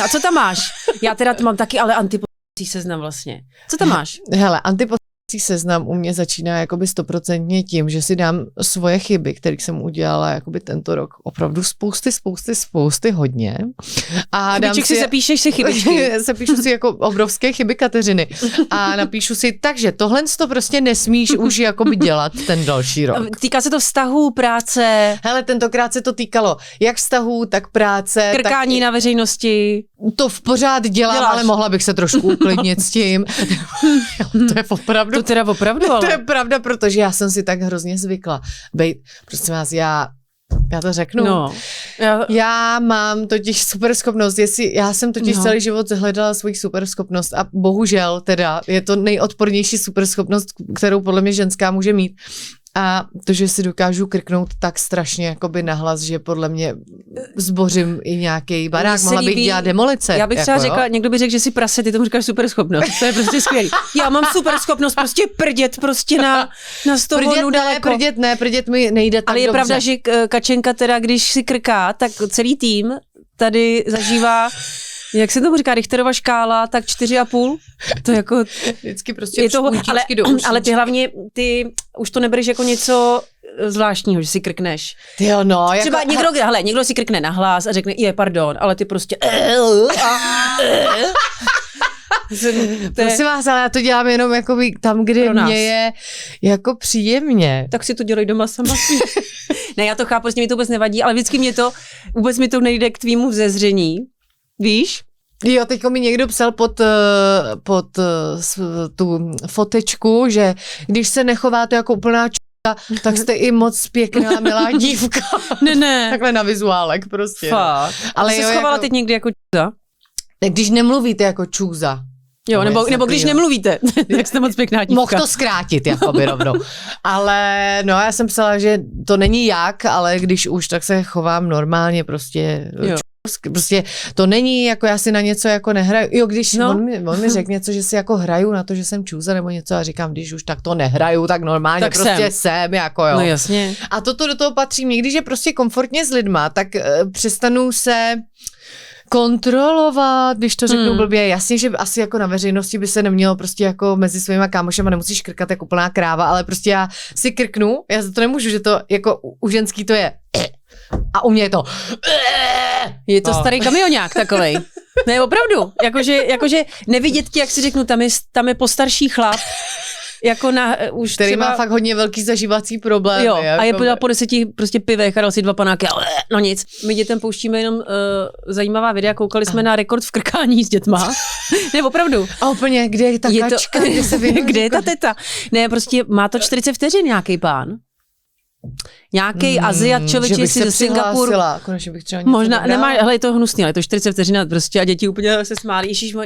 A co tam máš? Já teda mám taky, ale antipusírací seznam vlastně. Co tam máš? Hele, antipusírací seznam u mě začíná jakoby 100% tím, že si dám svoje chyby, které jsem udělala jakoby tento rok opravdu spousty hodně. A dám si zapíšeš si chybičky. Zapíšu si jako obrovské chyby Kateřiny a napíšu si, takže tohle to prostě nesmíš už jakoby dělat ten další rok. Týká se to vztahů, práce. Hele, tentokrát se to týkalo jak vztahů, tak práce. Krkání na veřejnosti. To v pořád dělám, ale mohla bych se trošku uklidnit s tím. To je opravdu. To teda opravdu, ale. To je pravda, protože já jsem si tak hrozně zvykla. Bejt, prosím vás, já to řeknu. No. Já mám totiž super schopnost, já jsem totiž celý život hledala svoji super schopnost a bohužel teda je to nejodpornější super schopnost, kterou podle mě ženská může mít. A to, že si dokážu krknout tak strašně jakoby nahlas, že podle mě zbořím i nějaký barák, mohla bych dělat demolice. Já bych třeba řekla, někdo by řekl, že si prase, ty tomu říkáš super schopnost. To je prostě skvělý. Já mám super schopnost prostě prdět prostě na 100 volnů daleko. Prdět mi nejde tak ale je dobře. pravda, že Kačenka teda, když si krká, tak celý tým tady zažívá, jak se tomu říká, Richterova škála, tak 4,5. To jako vždycky prostě je toho, ale ty hlavně, ty už to nebereš jako něco zvláštního, že si krkneš. Jo, no, třeba někdo si krkne na hlas a řekne, pardon, ale ty prostě prosím vás, ale já to dělám jenom jakoby tam, kde mě je jako příjemně. Tak si to dělej doma sama. Ne, já to chápu, prostě mi to vůbec nevadí, ale vždycky vůbec mi to nejde k tvýmu vzezření. Víš? Jo, teďko mi někdo psal pod tu fotečku, že když se nechováte jako úplná tak jste i moc pěkná, milá dívka. Ne. Takhle na vizuálek prostě. Fakt. Ale jsi schovala jako teď někdy jako čůza? Když nemluvíte jako čůza. Jo, nebo když nemluvíte, jak jste moc pěkná dívka. Mohl to zkrátit, jako by rovnou. Ale no, já jsem psala, že to není jak, ale když už, tak se chovám normálně prostě. Prostě to není, jako já si na něco jako nehraju. Jo, když on mi řekl něco, že si jako hraju na to, že jsem čůza nebo něco a říkám, když už tak to nehraju, tak normálně tak prostě jsem jako jo. No jasně. A toto do toho patří. Mě, když je prostě komfortně s lidma, tak přestanu se kontrolovat, když to řeknu blbě. Jasně, že asi jako na veřejnosti by se nemělo prostě jako mezi svýma kámošema nemusíš krkat jako úplná kráva, ale prostě já si krknu, já za to nemůžu, že to jako u ženský to je a u mě je to je to starý kamionák takovej. Ne, opravdu. Jakože nevidět ti, jak si řeknu, tam je postarší chlap, jako už který třeba má fakt hodně velký zažívací problém. Jo, a je po 10 prostě pivech a dal si 2 panáky, ale no nic. My dětem pouštíme jenom zajímavá videa, koukali jsme na rekord v krkání s dětma. Ne, opravdu. A úplně, kde je ta kačka, kde je ta teta? Ne, prostě má to 40 vteřin nějaký pán. Nějaký Aziat člověk si ze Singapuru. Konečně bych třeba možná, nemáš, hele, je to hnusný, ale je to 40 vteřin prostě a děti úplně se smáli, ježíš,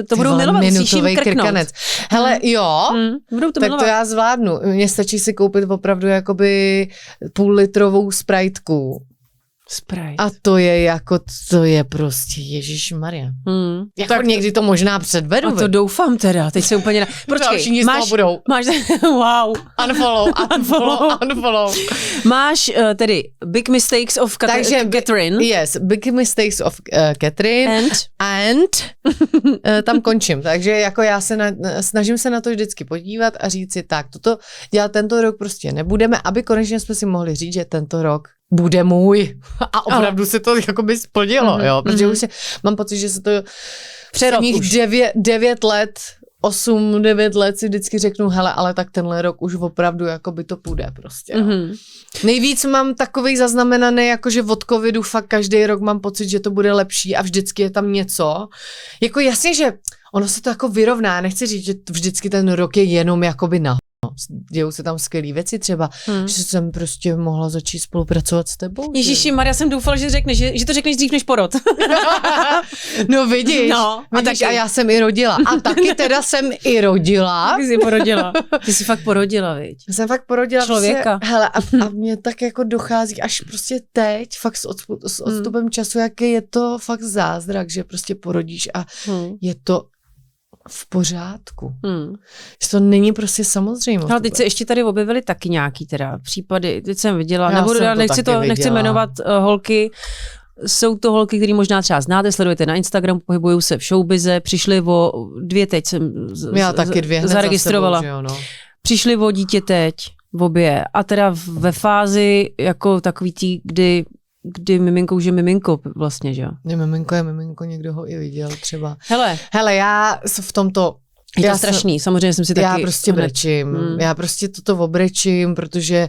to budou milovat, musíš jim krknout. Hele, jo, budou to tak milovat. to já zvládnu. Mně stačí si koupit opravdu jakoby půllitrovou sprajtku. Sprite. A to je prostě Ježišmarja. Jako tak někdy to možná předvedu. A to doufám teda, teď se úplně Počkej, budou. Máš wow. Unfollow. Máš tedy Big Mistakes of Catherine. Yes, Big Mistakes of Catherine. And tam končím. Takže jako já snažím se na to vždycky podívat a říct si tak, toto dělat tento rok prostě nebudeme, aby konečně jsme si mohli říct, že tento rok bude můj. A opravdu se to jakoby splnilo, jo, protože už mám pocit, že se to už 9 let, 8-9 let si vždycky řeknu, hele, ale tak tenhle rok už opravdu jakoby to půjde prostě. Nejvíc mám takovej zaznamenaný, jakože od covidu fakt každý rok mám pocit, že to bude lepší a vždycky je tam něco. Jako jasně, že ono se to jako vyrovná, já nechci říct, že vždycky ten rok je jenom jakoby dějou se tam skvělý věci třeba, že jsem prostě mohla začít spolupracovat s tebou. Ježíši Maria, jsem doufala, že řekneš, že to řekneš dřív než porod. No vidíš, a já jsem i rodila. A taky teda jsem i rodila. Taky jsi porodila. Ty jsi fakt porodila, viď? Jsem fakt porodila. Člověka. Prostě, hele, a mě tak jako dochází až prostě teď, fakt s odstupem času, jaký je to fakt zázrak, že prostě porodíš a je to v pořádku. Že to není prostě samozřejmost. Ale teď se ještě tady objevily taky nějaký teda případy, teď jsem viděla, nechci jmenovat holky, jsou to holky, které možná třeba znáte, sledujete na Instagramu, pohybují se v showbize, přišli o 2 teď jsem já taky 2 hned zaregistrovala. Za sebou, no. Přišli o dítě teď, v obě. A teda ve fázi jako takový tý, kdy miminko už je miminko vlastně, že jo? Miminko je miminko, někdo ho i viděl třeba. Hele, já v tomto... Je to strašný, samozřejmě jsem si taky... Já prostě brečím, já prostě toto obrečím, protože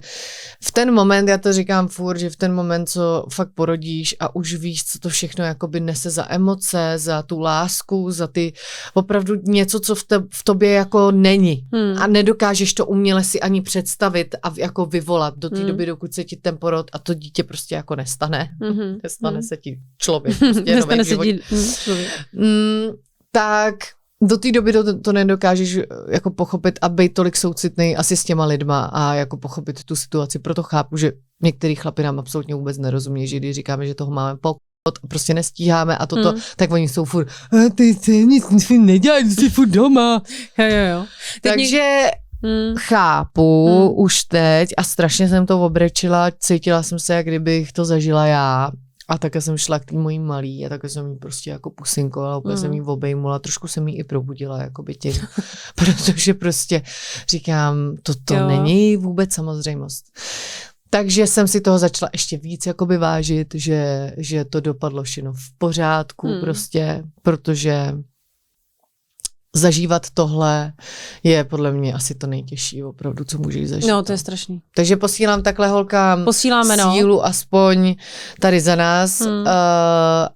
v ten moment, já to říkám furt, že v ten moment, co fakt porodíš a už víš, co to všechno jakoby nese za emoce, za tu lásku, za ty opravdu něco, co v tobě jako není a nedokážeš to uměle si ani představit a jako vyvolat do té doby, dokud se ti ten porod a to dítě prostě jako nestane. Nestane se ti člověk. Prostě nestane se ti člověk. Tak do té doby to nedokážeš jako pochopit a být tolik soucitnej asi s těma lidma a jako pochopit tu situaci. Proto chápu, že některý chlapi nám absolutně vůbec nerozumí, že když říkáme, že toho máme prostě nestíháme a toto, tak oni jsou furt, ty nic neděláš, ty jsi furt doma. Jo. Takže chápu už teď a strašně jsem to obrečila, cítila jsem se, jak kdybych to zažila já. A také jsem šla k té mojí malý a také jsem jí prostě jako pusinkovala, úplně jsem jí obejmula, trošku jsem jí i probudila jakoby tím, protože prostě říkám, to není vůbec samozřejmost. Takže jsem si toho začala ještě víc jakoby vážit, že to dopadlo všechno v pořádku prostě, protože zažívat tohle je podle mě asi to nejtěžší opravdu, co můžeš zažít. No, to je strašný. Takže posílám takhle holkám sílu aspoň tady za nás.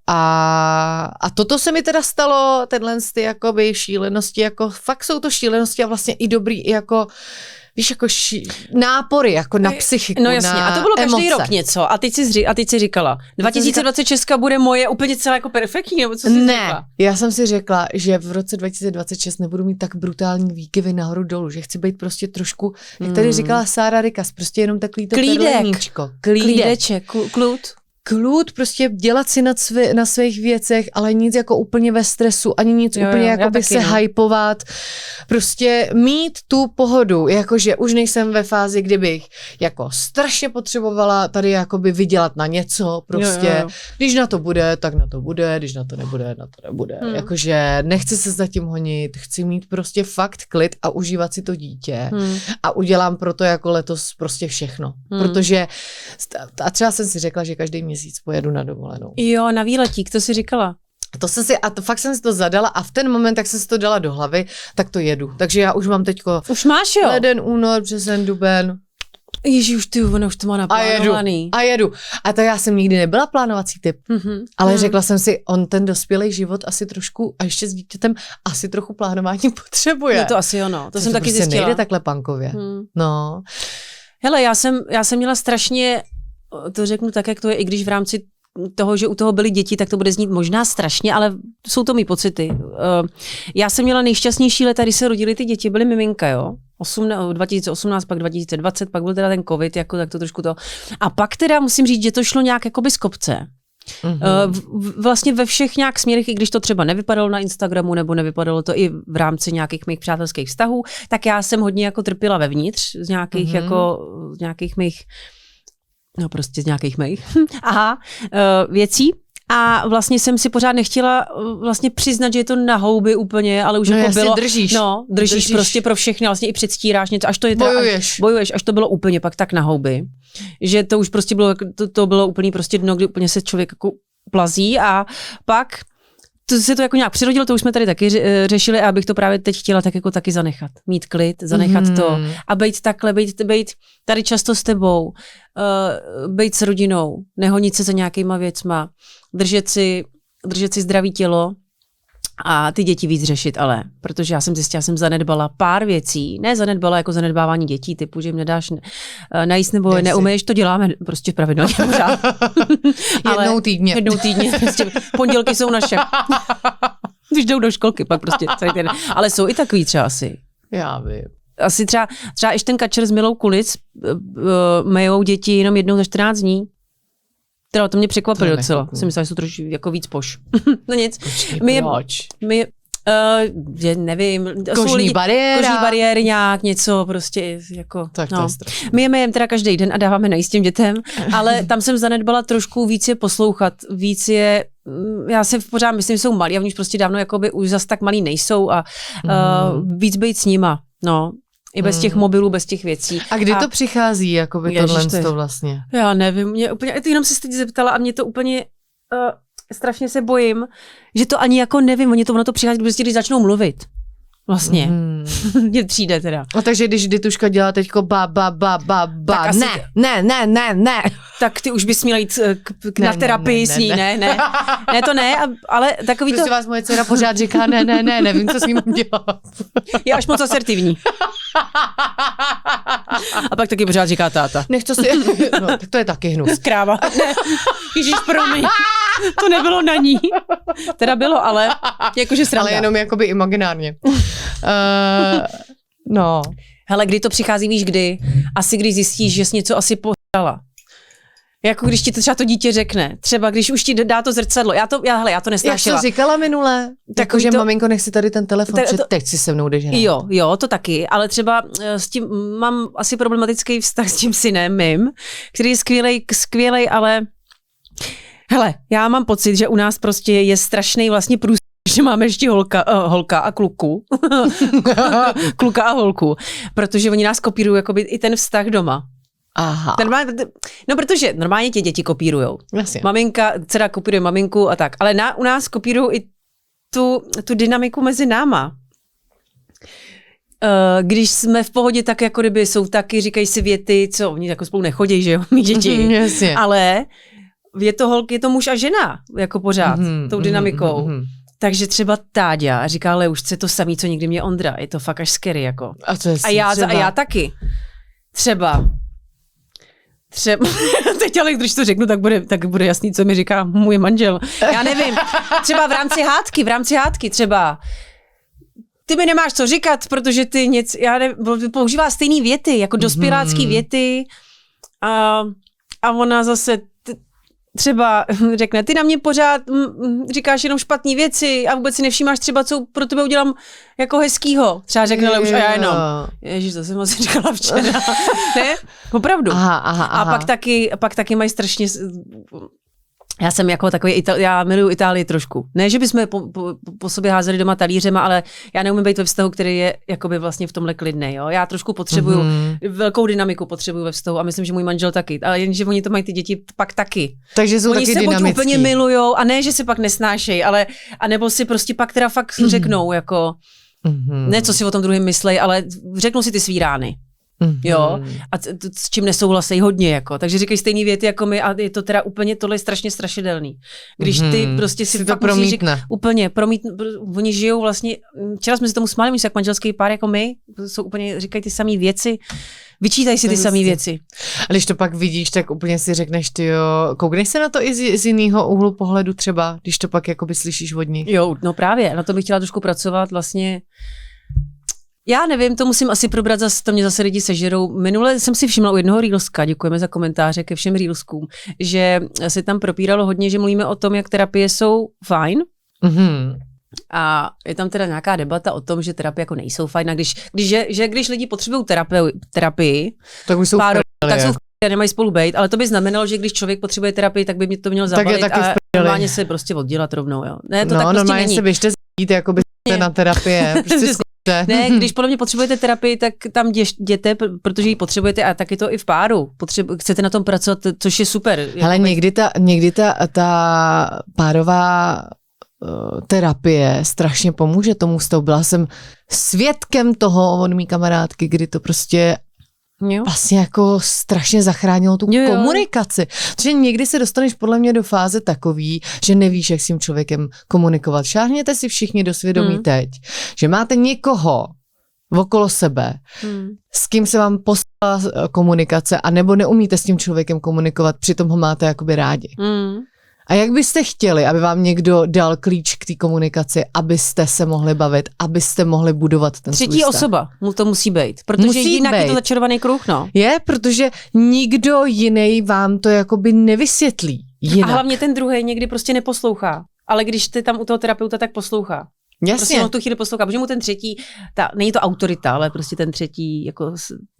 A toto se mi teda stalo, tenhle ty jakoby šílenosti, jako fakt jsou to šílenosti a vlastně i dobrý jako víš, jako nápory, jako na psychiku, no jasně, a to bylo každý emoce. Rok něco. A teď si říkala, 2026 bude moje úplně celé jako perfektní, nebo co jsi řekla? Já jsem si řekla, že v roce 2026 nebudu mít tak brutální výkyvy nahoru dolů, že chci být prostě trošku, jak tady říkala Sára Rikas, prostě jenom takový to perleníčko. Klídeček, klud, prostě dělat si na svých věcech, ale nic jako úplně ve stresu, ani nic úplně jako by se hypovat. Prostě mít tu pohodu, jakože už nejsem ve fázi, kdybych jako strašně potřebovala tady jakoby vydělat na něco, prostě. Když na to bude, tak na to bude, když na to nebude, na to nebude. Jakože nechci se zatím honit, chci mít prostě fakt klid a užívat si to dítě. A udělám proto jako letos prostě všechno. Protože a třeba jsem si řekla, že každý měsíc pojedu na dovolenou. Jo, na výletík, to si říkala. Fakt jsem si to zadala a v ten moment, jak jsem si to dala do hlavy, tak to jedu. Takže já už mám teďko už máš, jo? leden, únor, březen, duben. Ježíš, ona už to má naplánovaný. A jedu. A to já jsem nikdy nebyla plánovací typ. Ale řekla jsem si, on ten dospělý život asi trošku, a ještě s dítětem, asi trochu plánování potřebuje. No to asi ono, to jsem taky prostě zjistila. nejde takhle punkově. No. Hele, já jsem měla strašně, to řeknu tak, jak to je, i když v rámci toho, že u toho byly děti, tak to bude znít možná strašně, ale jsou to mý pocity. Já jsem měla nejšťastnější leta, když se rodily ty děti, byly miminka, jo. 2018, pak 2020, pak byl teda ten covid, jako tak to trošku to. A pak teda musím říct, že to šlo nějak jakoby z kopce. Vlastně ve všech nějak směrech, i když to třeba nevypadalo na Instagramu, nebo nevypadalo to i v rámci nějakých mých přátelských vztahů, tak já jsem hodně jako trpěla vevnitř z nějakých mých věcí. A vlastně jsem si pořád nechtěla vlastně přiznat, že je to na houby úplně, ale už jako bylo. Držíš prostě pro všechny, vlastně i předstíráš něco, až to je bojuješ, až to bylo úplně pak tak na houby, že to už prostě bylo, to bylo úplně prostě dno, kdy úplně se člověk jako plazí a pak se to jako nějak přirodilo, to už jsme tady taky řešili a abych to právě teď chtěla tak jako taky zanechat. Mít klid, zanechat to a být takhle, být tady často s tebou, být s rodinou, nehonit se za nějakýma věcma, držet si zdravý tělo a ty děti víc řešit, ale protože já jsem zjistila, jsem zanedbala pár věcí, ne zanedbala jako zanedbávání dětí, typu, že jim nedáš najíst nebo neumeješ, to děláme prostě pravidelně pořád. Jednou týdně, prostě pondělky jsou naše. Když jdou do školky, pak prostě celý den. Ale jsou i takový třeba asi. Já vím. Asi třeba ještě ten kačer s Milou Kulic mejou děti jenom jednou za 14 dní. Teda to mě překvapilo docela. Jsem myslela, že jsou trošku jako víc poš. No nic. Proč? Nevím. Kožní bariéry nějak, něco prostě jako. Tak to je strašný. My jeme teda každý den a dáváme najíst těm dětem, ale tam jsem zanedbala trošku víc je poslouchat, víc je, já si pořád myslím, jsou malí a oni už prostě dávno jakoby už zas tak malí nejsou a víc být s nima, no. I bez těch mobilů, bez těch věcí. A kdy to přichází, jakoby tohle to vlastně? Já nevím, mě úplně, jenom se teď zeptala a mě to úplně, strašně se bojím, že to ani jako nevím, ono to přichází, když začnou mluvit. Vlastně. Mně přijde teda. A takže když Dituška dělá teďko ba, ne. Tak ty už bys měla jít na terapii s ní, ne, to ne, ale takový prostě to... vás moje dcera pořád říká, ne, nevím, co s ním mám dělat. Je až moc asertivní. A pak taky pořád říká táta. Nechce si... No, tak to je taky hnus. Kráva. Ježíš, promiň. To nebylo na ní. Teda bylo, ale jakože sranda. Ale jenom jakoby imaginárně. No. Hele, kdy to přichází, víš kdy? Asi když zjistíš, že jsi něco asi pohrala. Jako když ti to třeba to dítě řekne. Třeba když už ti dá to zrcadlo. Já to nesnášela. Jak to říkala minule? Jakože maminko, nech si tady ten telefon, teď si se mnou jdeš hrát. Jo, to taky, ale třeba s tím mám asi problematický vztah s tím synem mým, který je skvělej, ale hele, já mám pocit, že u nás prostě je strašný vlastně průzkum, že máme ještě holka a kluku. Kluka a holku, protože oni nás kopírují jakoby i ten vztah doma. Aha. No, protože normálně tě děti kopírujou. Jasně. Dcera kopíruje maminku a tak, ale u nás kopírují i tu dynamiku mezi náma. Když jsme v pohodě, tak jako kdyby jsou taky, říkají si věty, co oni jako spolu nechodí, že jo, mý děti. Jasně. Ale je to muž a žena, jako pořád, tou dynamikou. Takže třeba Táďa říká Leušce to samý, co někdy mě Ondra. Je to fakt až scary, jako. A já taky. Třeba teď ale když to řeknu, tak bude jasný, co mi říká můj manžel. Já nevím. Třeba v rámci hádky třeba ty mi nemáš co říkat, protože ty používá stejný věty, jako dospělácký věty a ona zase třeba řekne, ty na mě pořád říkáš jenom špatný věci a vůbec si nevšímáš třeba, co pro tebe udělám jako hezkýho. Třeba řekne Leuš a já jenom, ježiš, to jsem asi říkala včera. Ne? Opravdu. Aha. A pak taky mají strašně... Já jsem jako takový, já miluju Itálii trošku. Ne, že bychom po sobě házeli doma talířema, ale já neumím být ve vztahu, který je jakoby vlastně v tomhle klidnej. Jo? Já trošku potřebuju, velkou dynamiku potřebuju ve vztahu a myslím, že můj manžel taky. Ale jenže oni to mají ty děti pak taky. Takže jsou oni taky se dynamický. Buď úplně milujou a ne, že se pak nesnášejí, ale a nebo si prostě pak teda fakt řeknou jako, ne co si o tom druhém myslej, ale řeknou si ty svý rány. Jo, a s čím nesouhlasejí hodně, jako. Takže říkají stejný věty jako my a je to teda úplně, tohle je strašně strašidelný. Když ty prostě si to promítne. Úplně oni žijou vlastně, včera jsme si tomu smáli, oni jsou jak manželský pár jako my, jsou úplně, říkají ty samé věci, vyčítají si ty samé věci. A když to pak vidíš, tak úplně si řekneš, koukneš se na to i z jiného úhlu pohledu třeba, když to pak jakoby slyšíš od nich. Jo, no právě, na to bych chtěla trošku pracovat vlastně. Já nevím, to musím asi probrat, to mě zase lidi sežerou. Minule jsem si všimla u jednoho reelska, děkujeme za komentáře ke všem reelskům, že se tam propíralo hodně, že mluvíme o tom, jak terapie jsou fajn. A je tam teda nějaká debata o tom, že terapie jako nejsou fajn. A když lidi potřebují terapii, tak už jsou tak jsou a nemají spolu bejt, ale to by znamenalo, že když člověk potřebuje terapii, tak by mě to měl zabalit a normálně se prostě oddělat rovnou. Jo. Ne, to tak prostě normálně není. Se běžte zjít, jakoby na terapie. Prostě ne, když podle mě potřebujete terapii, tak tam jděte, protože ji potřebujete a taky to i v páru. Chcete na tom pracovat, což je super. Ale někdy ta párová terapie strašně pomůže tomu stavu. Byla jsem svědkem toho od mý kamarádky, kdy to prostě vlastně jako strašně zachránilo tu komunikaci. Protože někdy se dostaneš podle mě do fáze takový, že nevíš, jak s tím člověkem komunikovat. Šáhněte si všichni do svědomí teď, že máte někoho okolo sebe, s kým se vám poslala komunikace a nebo neumíte s tím člověkem komunikovat, přitom ho máte jakoby rádi. A jak byste chtěli, aby vám někdo dal klíč k té komunikaci, abyste se mohli bavit, abyste mohli budovat ten svůj Třetí osoba mu to musí být, protože jinak je to začarovaný kruh, no. Je, protože nikdo jiný vám to jakoby nevysvětlí jinak. A hlavně ten druhý někdy prostě neposlouchá, ale když jste tam u toho terapeuta, tak poslouchá. Jasně. Prostě tu chvíli poslouchá, protože mu ten třetí, není to autorita, ale prostě ten třetí, jako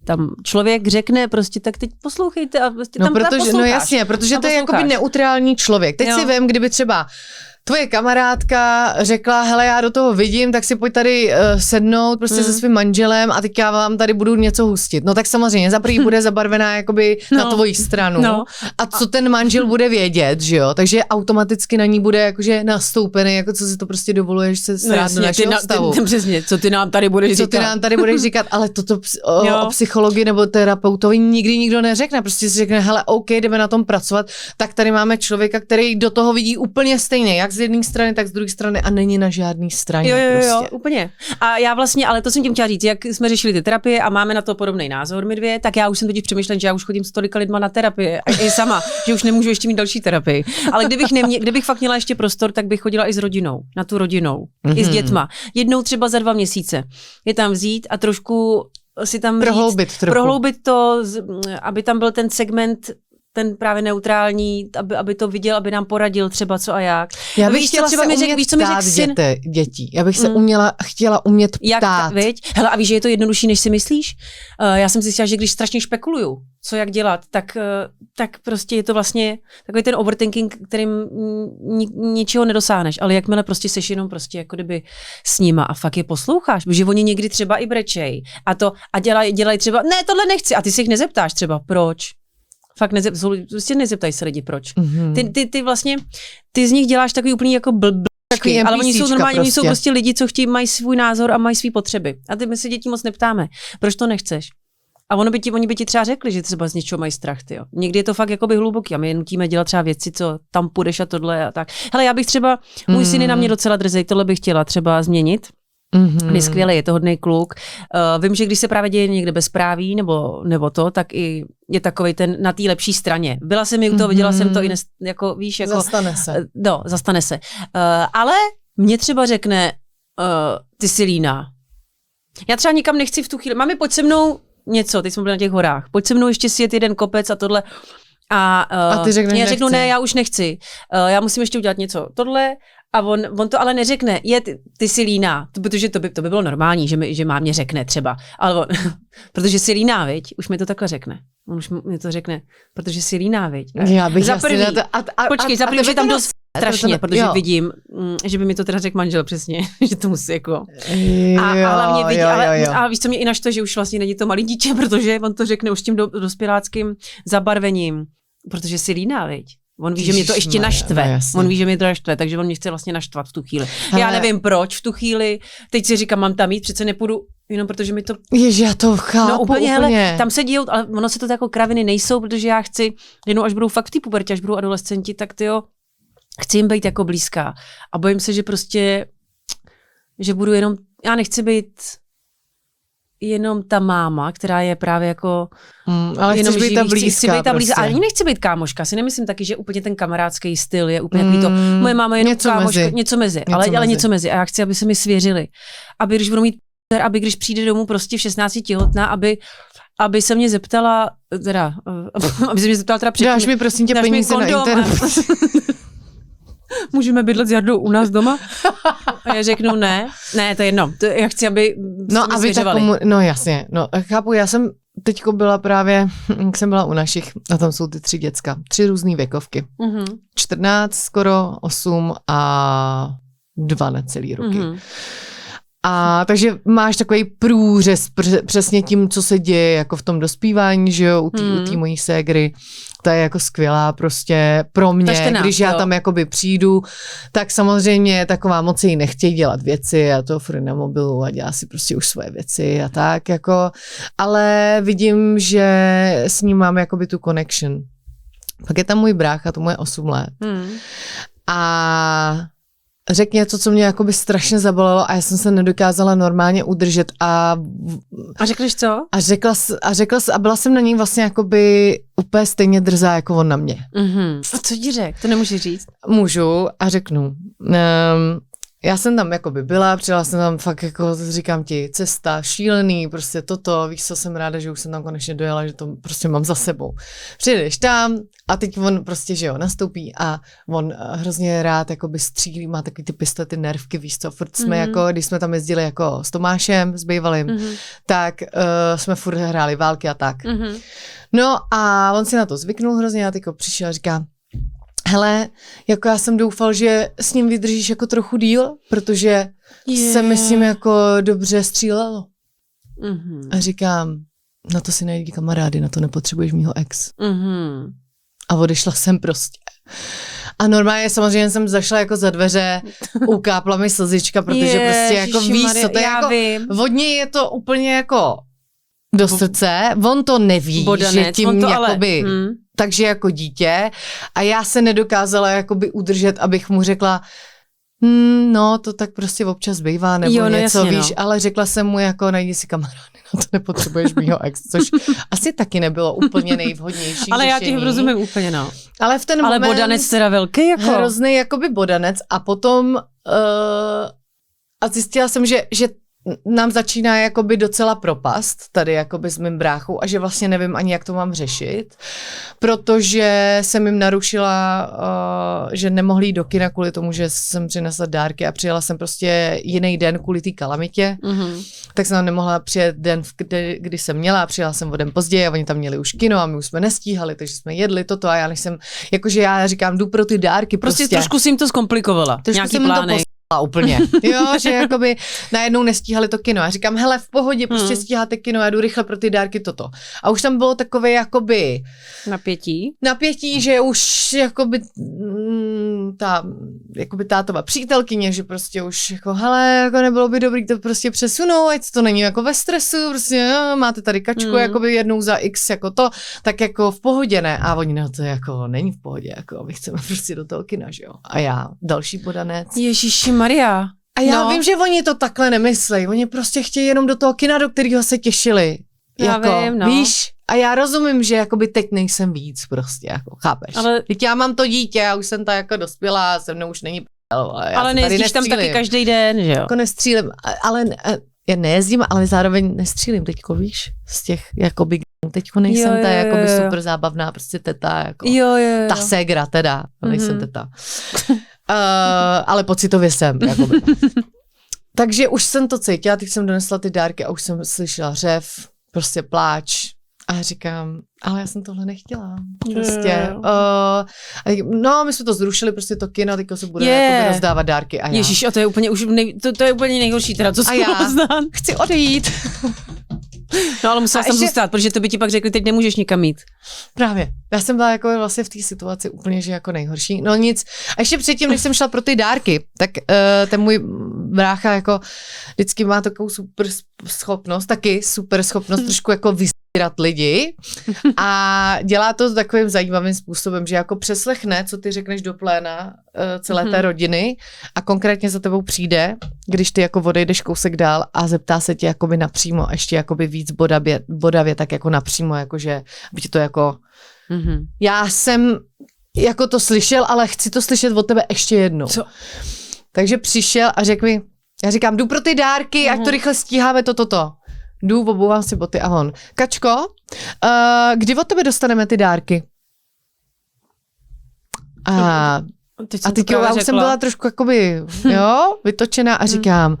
tam člověk řekne prostě, tak teď poslouchejte a prostě tam posloucháš. No jasně, protože to je jakoby neutrální člověk. Teď si vem, kdyby třeba tvoje kamarádka řekla, hele, já do toho vidím, tak si pojď tady sednout prostě se svým manželem a teď já vám tady budu něco hustit. No tak samozřejmě, za první bude zabarvená jakoby na tvoji stranu. No. A co ten manžel bude vědět, že jo? Takže automaticky na ní bude jakože nastoupený, jako co si to prostě dovoluješ se srát do našeho vztahu. Přesně, co ty nám tady budeš říkat. Co ty nám tady budeš říkat, ale toto o psychologii nebo terapeutovi nikdy nikdo neřekne. Prostě si řekne, hele, OK, jdeme na tom pracovat, tak tady máme člověka, který do toho vidí úplně stejně, jak z jedné strany, tak z druhé strany a není na žádné straně. Jo, úplně. A já vlastně, ale to jsem tím chtěla říct, jak jsme řešili ty terapie a máme na to podobný názor my dvě, tak já už jsem totiž přemýšlela, že já už chodím s tolika lidma na terapii a i sama, že už nemůžu ještě mít další terapii. Ale kdybych fakt měla ještě prostor, tak bych chodila i s rodinou, na tu rodinou, i s dětma. Jednou třeba za 2 měsíce. Je tam vzít a trošku si tam prohloubit to, aby tam byl ten segment ten právě neutrální, aby to viděl, aby nám poradil třeba co a jak. Já bych chtěla třeba umět ptát dětí. Já bych se chtěla umět ptát. Jak, hele, a víš, že je to jednodušší, než si myslíš? Já jsem si myslela, že když strašně špekuluju, co jak dělat, tak prostě je to vlastně takový ten overthinking, kterým ničeho nedosáhneš, ale jakmile prostě seš jenom prostě jako kdyby s nima a fakt je posloucháš, protože oni někdy třeba i brečej a dělají třeba, ne, tohle nechci a ty si jich nezeptáš třeba, proč? Fakt prostě nezeptají se lidi, proč. Ty vlastně, ty z nich děláš takový úplný jako blbky, ale oni jsou normální, oni jsou prostě lidi, co mají svůj názor a mají svý potřeby. A my se dětí moc neptáme, proč to nechceš? A oni by ti třeba řekli, že třeba z něčeho mají strach, tyjo. Někdy je to fakt jakoby hluboký a my je nutíme dělat třeba věci, co tam půjdeš a tohle a tak. Hele, já bych třeba, můj syn je na mě docela drzej, tohle bych chtěla třeba změnit. Je skvělý, je to hodný kluk. Vím, že když se právě děje někde bezpráví nebo to, tak i je takovej ten na té lepší straně. Byla jsem u toho, viděla jsem to i jako, víš, jako... Zastane se. No, zastane se. Ale mě třeba řekne, ty jsi líná. Já třeba nikam nechci v tu chvíli. Mami, pojď se mnou něco, teď jsme byli na těch horách. Pojď se mnou ještě sjet jeden kopec a tohle. A ty řekneš, já řeknu, ne, já už nechci. Já musím ještě udělat něco. Tohle. A on to ale neřekne, ty jsi líná, protože to by bylo normální, že mámě řekne třeba, ale on, protože jsi líná, viď? Už mi to takhle řekne. On už mi to řekne, protože jsi líná, viď? Já bych za první, počkej, za první, že tam dost strašně, protože vidím, že by mi to teda řekl manžel přesně, že to musí jako. A hlavně vidí, ale víš, co mě i naštve, že už vlastně není to malý dítě, protože on to řekne už tím dospěláckým zabarvením, protože jsi líná, viď? On ví, že mě to ještě naštve. On ví, že mě to naštve, takže on mě chce vlastně naštvat v tu chvíli. Hele. Já nevím proč v tu chvíli. Teď si říkám, mám tam jít, přece nepůjdu, jenom protože mi to... Ježi, já to chápu. No úplně. Hele, tam se dějou, ale ono se to jako kraviny nejsou, protože já chci, jenom až budou fakt v té pubertě, až budou adolescenti, tak tyjo, chci jim být jako blízká. A bojím se, že prostě, že budu jenom, já nechci být jenom ta máma, která je právě jako... ale jenom chceš být ta blízká. Chci být ta blízká, ale nechci být kámoška. Si nemyslím taky, že úplně ten kamarádský styl je úplně takový to, moje máma je jenom kámoška, něco mezi. Ale něco mezi. A já chci, aby se mi svěřili. Aby když budu mít aby když přijde domů prostě v 16 těhotná, aby se mě zeptala, aby se mě zeptala předtím. Dáš mi prosím tě peníze na internet. Můžeme bydlet s Jardou u nás doma? A já řeknu ne, to je jedno. Já chci, aby no, aby no jasně, no chápu, já jsem teďko byla právě, jak jsem byla u našich, a tam jsou ty 3 děcka, 3 různý věkovky. 14 skoro, 8 a 2 necelý roky. A takže máš takový průřez přesně tím, co se děje jako v tom dospívání, že jo, u té mojí ségry. To je jako skvělá prostě pro mě, když já tam jakoby přijdu, tak samozřejmě taková moc jí nechtějí dělat věci a to furt na mobilu a dělá si prostě už svoje věci a tak jako, ale vidím, že s ním mám jakoby tu connection. Pak je tam můj brácha, tomu je 8 let. A řekl něco, co mě jakoby strašně zabolelo a já jsem se nedokázala normálně udržet a řekneš co? A byla jsem na ní vlastně jakoby úplně stejně drzá jako on na mě. A co ti řekl? To nemůžeš říct? Můžu a řeknu. já jsem tam jakoby byla, přijela jsem tam fakt jako, říkám ti, cesta, šílený, prostě toto, víš co, jsem ráda, že už jsem tam konečně dojela, že to prostě mám za sebou. Přijdeš tam a teď on prostě, že jo, nastoupí a on hrozně rád jakoby střílí, má takový ty pistolety, nervky, víš co, furt jsme jako, když jsme tam jezdili jako s Tomášem, s bývalým, tak jsme furt hráli války a tak. No a on si na to zvyknul hrozně a teďko přišel a říká, hele, jako já jsem doufal, že s ním vydržíš jako trochu díl, protože se myslím jako dobře střílelo. A říkám, na to si najdi kamarády, na to nepotřebuješ mýho ex. A odešla jsem prostě. A normálně samozřejmě jsem zašla jako za dveře, ukápla mi slzička, protože prostě jako víš, co to je jako, vodně je to úplně jako do srdce, on to neví, Bodanec, že tím jakoby, takže jako dítě a já se nedokázala jakoby udržet, abych mu řekla, no to tak prostě občas bývá, nebo jo, no, něco, jasně, víš, ale řekla jsem mu jako najdi si kamarády, no to nepotřebuješ mýho ex, což asi taky nebylo úplně nejvhodnější ale řešení. Já ti rozumím úplně, no. Ale v ten moment... Ale bodanec teda velký, jako? Hrozný jakoby bodanec a potom a zjistila jsem, že nám začíná jakoby docela propast tady jakoby s mým bráchou a že vlastně nevím ani, jak to mám řešit, protože jsem jim narušila, že nemohli jít do kina kvůli tomu, že jsem přinesla dárky a přijela jsem prostě jiný den kvůli té kalamitě, tak jsem tam nemohla přijet den, kdy jsem měla a přijela jsem o den později a oni tam měli už kino a my už jsme nestíhali, takže jsme jedli toto a já než jsem, jakože já říkám, jdu pro ty dárky prostě. Trošku si jim to zkomplikovala, nějaký plány. Úplně, jo, že jakoby najednou nestíhali to kino. A říkám, hele, v pohodě, prostě stíháte kino, já jdu rychle pro ty dárky toto. A už tam bylo takové jakoby napětí, že už jakoby jakoby tátova přítelkyně, že prostě už jako, hele, jako nebylo by dobrý to prostě přesunout, ať to není jako ve stresu, prostě jo, máte tady kačku jakoby jednou za x jako to, tak jako v pohodě ne. A oni no to jako není v pohodě, jako my chceme prostě do toho kina, že jo. A já, další bodanec. Ježiši Maria. A já vím, že oni to takhle nemyslejí. Oni prostě chtějí jenom do toho kina, do kterého se těšili. Já jako, vím, no. Víš? A já rozumím, že jakoby teď nejsem víc prostě, jako chápeš. Ale teď já mám to dítě, já už jsem ta jako dospělá, se mnou už není ale nejezdíš tam taky každý den, že jo? Jako nestřílím, ale já nejezdím, ale zároveň nestřílím teďko, víš? Z těch jakoby teďko nejsem ta jakoby super zábavná prostě teta, jako ta ségra teda, nejsem teta. Ale pocitově jsem. Jakoby. Takže už jsem to cítila, teď jsem donesla ty dárky a už jsem slyšela řev, prostě pláč a říkám, ale já jsem tohle nechtěla. Prostě. No, my jsme to zrušili, prostě to kino, teďko se bude jakoby rozdávat dárky a já. Ježíš, a to je úplně, to je úplně nejhorší teda, co jsem znám. Chci odejít. No ale musela jsem zůstat, protože to by ti pak řekli, teď nemůžeš nikam jít. Právě. Já jsem byla jako vlastně v té situaci úplně, že jako nejhorší. No nic. A ještě předtím, než jsem šla pro ty dárky, tak ten můj brácha jako vždycky má takovou super schopnost trošku jako vysírat lidi a dělá to takovým zajímavým způsobem, že jako přeslechne, co ty řekneš do pléna celé té rodiny a konkrétně za tebou přijde, když ty jako odejdeš kousek dál a zeptá se tě jakoby napřímo, ještě jakoby víc bodavě, tak jako napřímo, jakože, aby ti to jako já jsem jako to slyšel, ale chci to slyšet od tebe ještě jednou. Co? Takže přišel a řekl mi, já říkám, jdu pro ty dárky, ať to rychle stíháme toto. Jdu, obouvám si boty a on. Kačko, kdy od tebe dostaneme ty dárky? A teď já už jsem byla trošku jakoby, vytočená a říkám,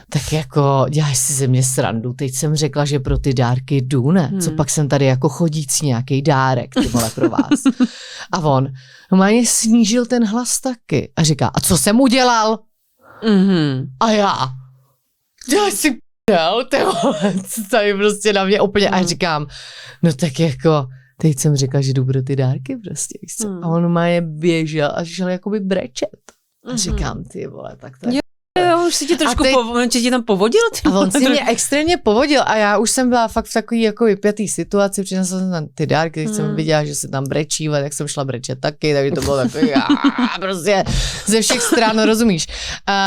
tak jako děláš si ze mě srandu, teď jsem řekla, že pro ty dárky jdu, ne? Co pak jsem tady jako chodící nějaký dárek, ty vole, pro vás. A on normálně snížil ten hlas taky a říká, a co jsem udělal? A já, děláš si ty vole, tady prostě na mě úplně a říkám, no tak jako, teď jsem řekla, že jdu pro ty dárky prostě. A on normálně běžel a šel jakoby brečet. A říkám, ty vole, tak to je. Už si tě trošku tě tam povodil? A on si mě extrémně povodil a já už jsem byla fakt v takový jako vypjatý situaci, přinesla jsem tam ty dárky, když jsem viděla, že se tam brečí, tak jsem šla brečet taky, takže to bylo takový prostě ze všech stran, rozumíš,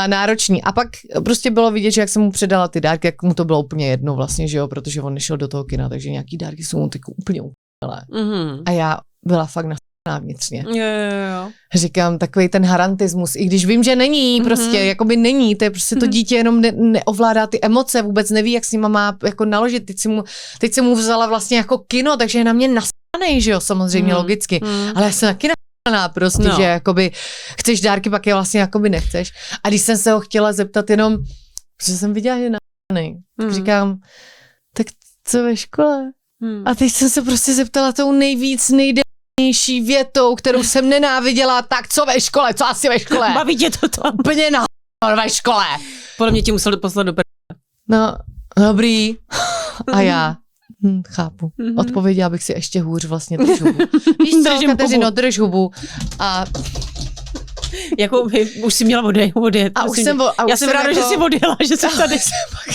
náročný. A pak prostě bylo vidět, že jak jsem mu předala ty dárky, jak mu to bylo úplně jedno vlastně, že jo, protože on nešel do toho kina, takže nějaký dárky jsou mu jako úplně úplně. A já byla fakt vnitřně. Jo. Říkám, takový ten harantismus, i když vím, že není, prostě, jakoby není, to je prostě to dítě jenom neovládá ty emoce, vůbec neví, jak s nima má jako naložit, teď si mu vzala vlastně jako kino, takže je na mě nasranej, že jo, samozřejmě, logicky, ale já jsem taky nasraná prostě, že jakoby chceš dárky, pak je vlastně jakoby nechceš. A když jsem se ho chtěla zeptat jenom, protože jsem viděla, že je nasranej, tak říkám, tak co ve škole? A teď jsem se prostě zeptala tou nejdelnější větou, kterou jsem nenáviděla, tak co ve škole, co asi ve škole? Baví tě to tam. Úplně ve škole. Podle mě tě musel poslat do No, dobrý. A já, chápu. Odpověděla bych si ještě hůř vlastně, drž hubu. Víš co, Kateřino, drž hubu. A jako už jsi měla odjet. A už jsem já jsem ráda, že jsi odjela, že jsi tady.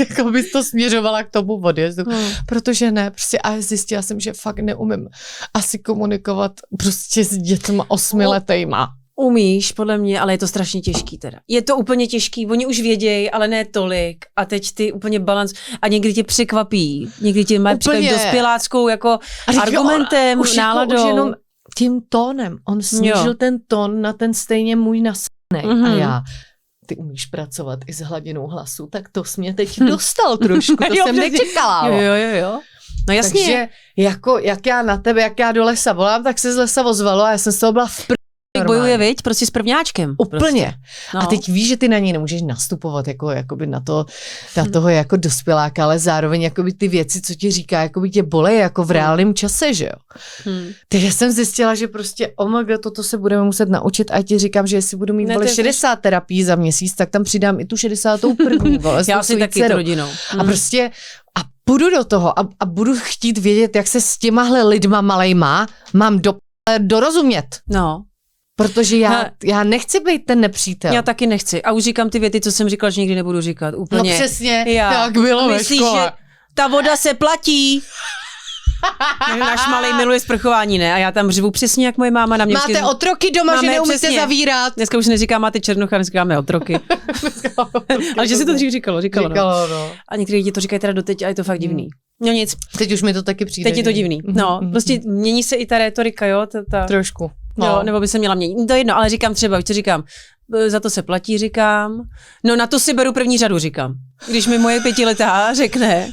Jako bys to směřovala k tomu odjezdu. Protože ne, prostě a zjistila jsem, že fakt neumím asi komunikovat prostě s dětma 8letejma. Umíš, podle mě, ale je to strašně těžký teda. Je to úplně těžký, oni už vědějí, ale ne tolik. A teď ty úplně balans, a někdy tě překvapí, někdy tě mají překvapit dospěláckou jako argumentem, náladou. Už jenom tím tónem. On snížil ten tón na ten stejně můj nasanej. A já, ty umíš pracovat i s hladinou hlasu, tak to jsi mě teď dostal trošku, to jsem nečekala. Jo. No jasně. Takže jako, jak já na tebe, jak já do lesa volám, tak se z lesa ozvalo a já jsem z toho byla v bojuje, viď? Prostě s prvňáčkem. Úplně. Prostě. No. A teď víš, že ty na něj nemůžeš nastupovat jakoby na toho jako dospěláka, ale zároveň jakoby ty věci, co ti říká, jakoby tě bolej jako v reálném čase, že jo. Takže jsem zjistila, že prostě toto se budeme muset naučit a ti říkám, že jestli budu mít 60 terapií za měsíc, tak tam přidám i tu 61. Já si taky s rodinou. A prostě půjdu do toho a budu chtít vědět, jak se s těmahle lidma malejma mám dorozumět. No. Protože já nechci být ten nepřítel. Já taky nechci. A už říkám ty věty, co jsem říkala, že nikdy nebudu říkat. Úplně. No přesně, jak bylo ve škole. Že ta voda se platí. Náš malej miluje sprchování, ne? A já tam řvu přesně, jak moje máma na mě. Máte otroky doma, že neumíte zavírat. Dneska už neříká máte černocha, dneska máme otroky. Ale že si to dřív říkalo, no. A někdy lidi to říkají teda doteď a je to fakt divný. No nic. Teď už mi to taky přijde. Teď je to divný. No, prostě mění se i ta rétorika, jo? Trošku. No. Jo, nebo by se měla měnit. To jedno, ale říkám třeba, už co říkám, za to se platí, říkám. No na to si beru první řadu, říkám. Když mi moje 5letá řekne,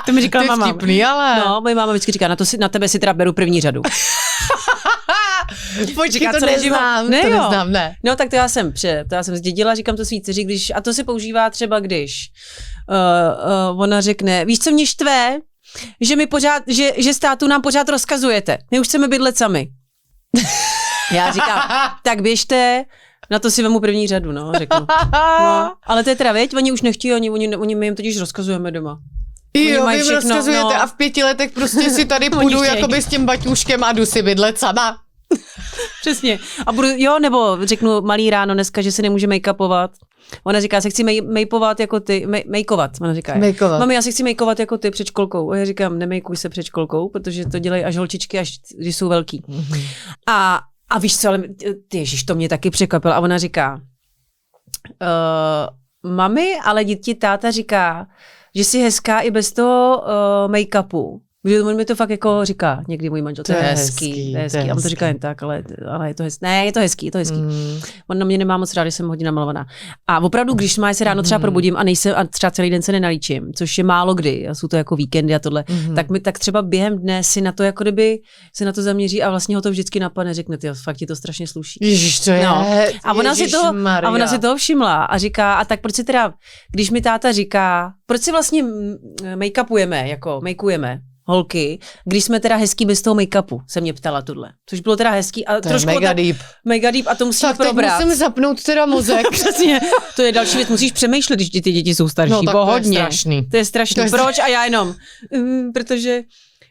to mi říkala máma. Vtipný, ale. No, moje máma vždycky říká, na tebe si teda beru první řadu. Počkej, to neznám, ne. No tak to já jsem zdědila, říkám to svý dceři, a to se používá třeba, když ona řekne, víš, co mě štve? Že mi pořád, že státu nám pořád rozkazujete. My už chceme bydlet sami. Já říkám, tak běžte, na to si vemu první řadu, no, řeknu. No, ale to je teda, věď, oni už nechtějí, oni my jim totiž rozkazujeme doma. Jo, vy jim rozkazujete a v 5 letech prostě si tady půjdu jakoby s tím baťůškem a jdu si bydlet sama. Přesně. A budu, nebo řeknu malý ráno dneska, že se nemůže make-upovat. Ona říká, se chci make-upovat jako ty, make-ovat, ona říká. Mami, já se chci make-upovat jako ty před školkou. A já říkám, nemejkuj se před školkou, protože to dělají až holčičky, až když jsou velký. A víš co, ale ježiš, to mě taky překvapilo. A ona říká, mami, ale ti táta říká, že jsi hezká i bez toho make-upu. Protože on mi to fakt jako říká, někdy můj manžel, to je hezký. A on to říká jen tak, ale je to hezký. Ne, je to hezký. On na mě nemá moc rád, když jsem hodně namalovaná. A opravdu, když se ráno třeba probudím a třeba celý den se nenalíčím, což je málo kdy, a jsou to jako víkendy a tohle, tak třeba během dne si na to jako kdyby se na to zaměří a vlastně ho to vždycky napadne, řekne, ty, fakt ti to strašně sluší. Ježiš, to je. No. A ona si toho všimla a říká, a tak proč si teda, když mi táta říká, proč si vlastně make-upujeme, jako makeujeme holky, když jsme teda hezký bez toho make-upu, se mě ptala tohle. Což bylo teda hezký a to trošku mega deep a to musíme probrat. Tak teď musím zapnout teda mozek. Přesně. To je další věc, musíš přemýšlet, když ty děti jsou starší. No tak to je strašný. To je strašný. Proč? A já jenom,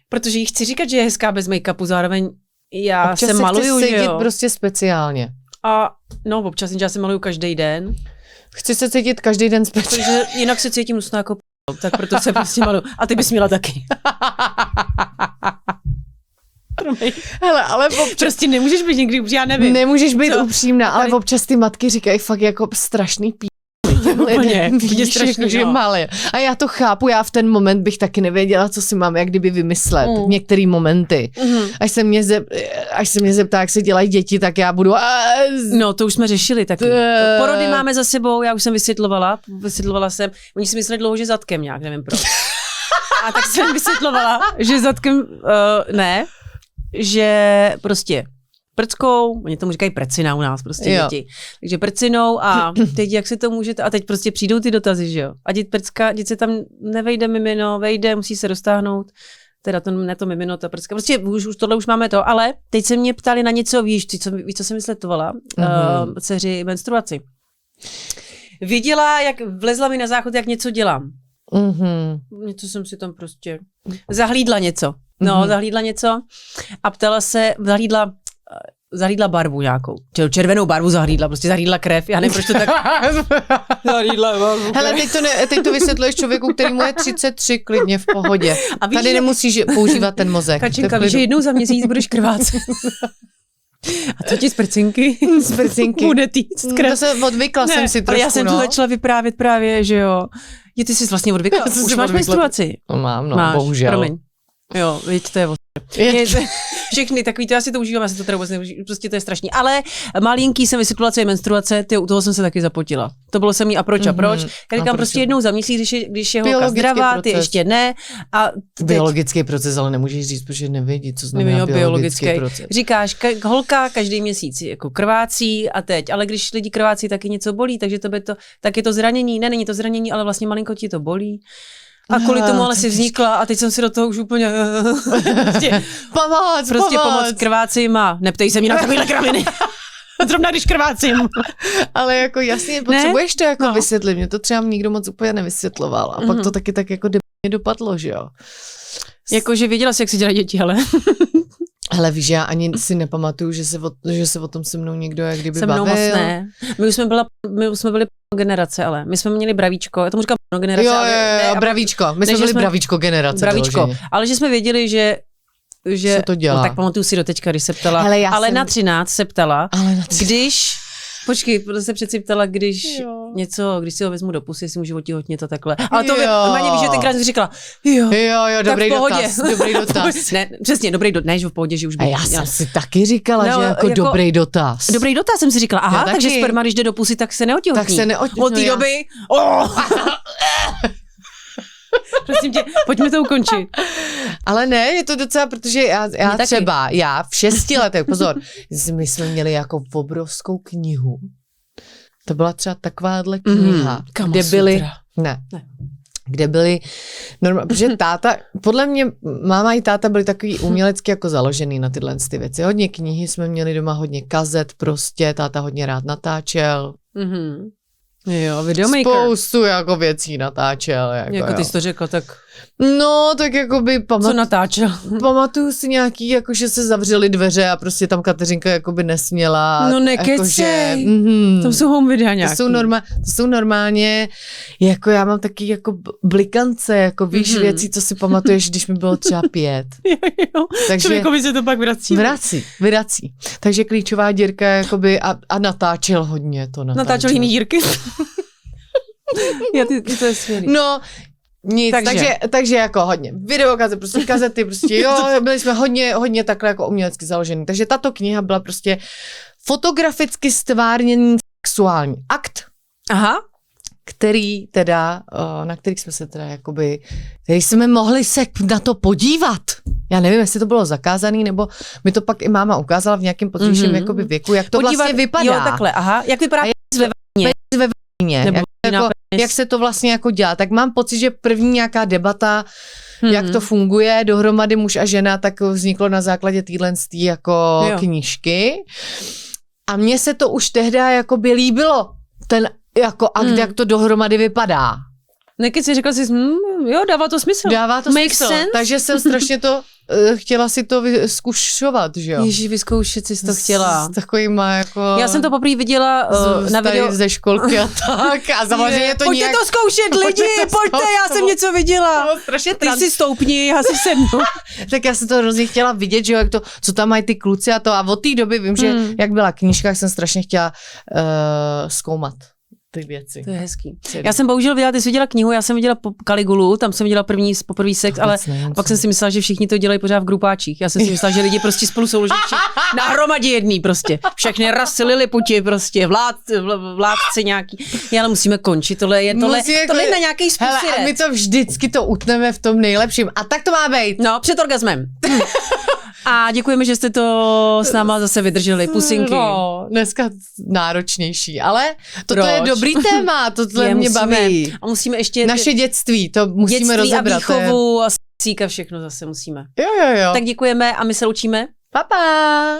protože jí chci říkat, že je hezká bez make-upu, zároveň já občas se maluju, že jo. Prostě speciálně. A no, občas já se maluju každý den. Chci se cítit každý den speciálně. Protože jinak se cítím nusná jako tak proto se prostě maluju. A ty bys měla taky. Hele, ale občas... Prostě nemůžeš být někdy, já nevím. Nemůžeš být upřímná, ale občas ty matky říkají fakt jako strašný úplně strašný, že malé. A já to chápu, já v ten moment bych taky nevěděla, co si mám jak kdyby vymyslet. Některé momenty. Až se mě zeptá, jak se dělají děti, tak já budu... No, to už jsme řešili taky. Porody máme za sebou, já už jsem vysvětlovala jsem, oni si mysleli dlouho, že zadkem nějak, nevím proč. A tak jsem vysvětlovala, že zadkem ne, že prostě prckou, oni tomu říkají precina u nás prostě děti. Takže prcinou a teď jak se to můžete, a teď prostě přijdou ty dotazy, že jo. A děti se tam nevejde mimino, vejde, musí se roztáhnout. Teda to mimino, ta prcka. Prostě už tohle už máme to, ale teď se mě ptali na něco, víš, co jsem vysvětlovala, dceři menstruaci. Věděla, jak vlezla mi na záchod, jak něco dělám. Něco jsem si tam prostě zahlídla něco. Zahlídla něco a ptala se, zahlídla barvu nějakou. Červenou barvu zahlídla krev. Já nevím, proč to tak... zahlídla barvu. Hele, teď to vysvětluješ člověku, který mu je 33, klidně v pohodě. A víš, tady nemusíš používat ten mozek. Kačenka, víš, že jednou za měsíc budeš krvácet. A to ti z prcinky? Z prcinky. Bude týct krev. To se odvykla jsem si trošku, ale já jsem to začala vyprávět právě, že jo. Ty jsi vlastně odvykla. Už máš menstruaci? Mám, máš, bohužel. Promiň. Jo, víš, to je všechny takový, to já si to užívám, já si to teda vůbec neužívám, prostě to je strašný. Ale malinký jsem vysvětlila, co je menstruace, u toho jsem se taky zapotila. To bylo se mi a proč. Já říkám prostě jednou za měsíc, když je holka zdravá, ty ještě ne. A biologický proces, ale nemůžeš říct, protože nevědí, co znamená biologický proces. Říkáš, holka každý měsíc jako krvácí a teď, ale když lidi krvácí, taky něco bolí, takže tak je to zranění. Ne, není to zranění, ale vlastně malinko ti to bolí. A kvůli tomu ale si vznikla a teď jsem si do toho už úplně... pomoc, krvácím a neptej se mě na takovýhle kraviny. Zrovna když krvácím. Ale jako jasně, potřebuješ to jako vysvětlit. Mě to třeba nikdo moc úplně nevysvětloval. A pak to taky tak jako dopadlo, že jo. Jakože věděla jsi, jak si dělají děti, ale... Hele, víš, já ani si nepamatuju, že se o tom se mnou někdo jak kdyby bavil. Se mnou moc ne. My už jsme byli generace, ale my jsme měli bravíčko, já tomu říkám generace. Jo, bravíčko, my jsme byli bravíčko generace. Bravíčko, ale že jsme věděli, že se to dělá. No, tak pamatuju si do teďka, když se ptala, ale na 13 se ptala, když... Počkej, protože se přeci ptala, když si ho vezmu do pusy, si můžu otěhotnit to takhle. Ale to normálně víš, že tenkrát jsi říkala, jo, dobrý dotaz. Ne, přesně, dobrý dotaz, ne, že v pohodě, že už by. A já jsem si taky říkala, že jako dobrý dotaz. Dobrý dotaz jsem si říkala, takže sperma, když jde do pusy, tak se neotěhotní. Od té doby, prosím tě, pojďme to ukončit. Ale ne, je to docela, protože já v 6 letech, pozor, my jsme měli jako obrovskou knihu. To byla třeba takováhle kniha, kde byly normálně, protože táta, podle mě máma i táta byli takový umělecky jako založený na tyhle ty věci. Hodně knihy jsme měli doma, hodně kazet prostě, táta hodně rád natáčel. Jo, videomaker. Spoustu jako věcí natáčel. Jako ty jsi to řekla, tak... No, tak jakoby co natáčel? Pamatuju si nějaký, jako že se zavřely dveře a prostě tam Kateřinka jakoby nesměla. No nekecej. To jsou home videa nějaký. To jsou normálně, jako já mám taky jako blikance, jako víš věcí, co si pamatuješ, když mi bylo třeba 5. Jo. Takže člověkovi se to pak vrací. Vrací. Takže klíčová dírka jakoby a natáčel hodně to. Natáčel jiný dírky? To je skvělý. No, nic, takže jako hodně kazety, prostě byli jsme hodně takhle jako umělecky založený. Takže tato kniha byla prostě fotograficky stvárněný sexuální akt. Aha. Na který jsme se teda jakoby, který jsme mohli se na to podívat. Já nevím, jestli to bylo zakázaný, nebo mi to pak i máma ukázala v nějakém pozdějším jakoby věku, jak to vlastně vypadá. Jo, takhle, jak vypadá ve vanině. Jak se to vlastně jako dělá. Tak mám pocit, že první nějaká debata, jak to funguje, dohromady muž a žena, tak vzniklo na základě téhle jako knížky. A mně se to už tehdy jakoby líbilo, ten jako akt, jak to dohromady vypadá. Když jsi řekla si, dává to smysl. Make sense. Takže jsem strašně to chtěla si to vyzkušovat, že jo? Ježíš, vyzkoušet si to chtěla. S takovýma jako... Já jsem to poprvé viděla na videu. Ze školky a tak. A samozřejmě to pojďte to zkoušet, lidi, pojďte, já jsem něco viděla. Ty si stoupni, já si sednu. Tak já jsem to hrozně chtěla vidět, že jo, jak to, co tam mají ty kluci a to. A od té doby vím, že jak byla knížka, jsem strašně chtěla zkoumat. ty věci. To je hezký. Já jsem bohužel viděla, ty jsi viděla knihu, já jsem viděla Kaligulu, tam jsem viděla poprvý sex, ale pak jsem si myslela, že všichni to dělají pořád v grupáčích. Já jsem si myslela, že lidi prostě spolu souloží na hromadě jedný prostě. Všechny rasy, liliputi prostě, vládci nějaký. Ale musíme končit, tohle je na nějaký způsob. A my to vždycky to utneme v tom nejlepším. A tak to má být. No, před orgasmem. A děkujeme, že jste to s náma zase vydrželi. Pusinky. No, dneska náročnější, ale toto je dobrý téma, tohle mě baví. A musíme ještě... Naše dětství, to musíme rozebrat. A výchovu a sexík a všechno zase musíme. Jo. Tak děkujeme a my se loučíme. Pa, pa.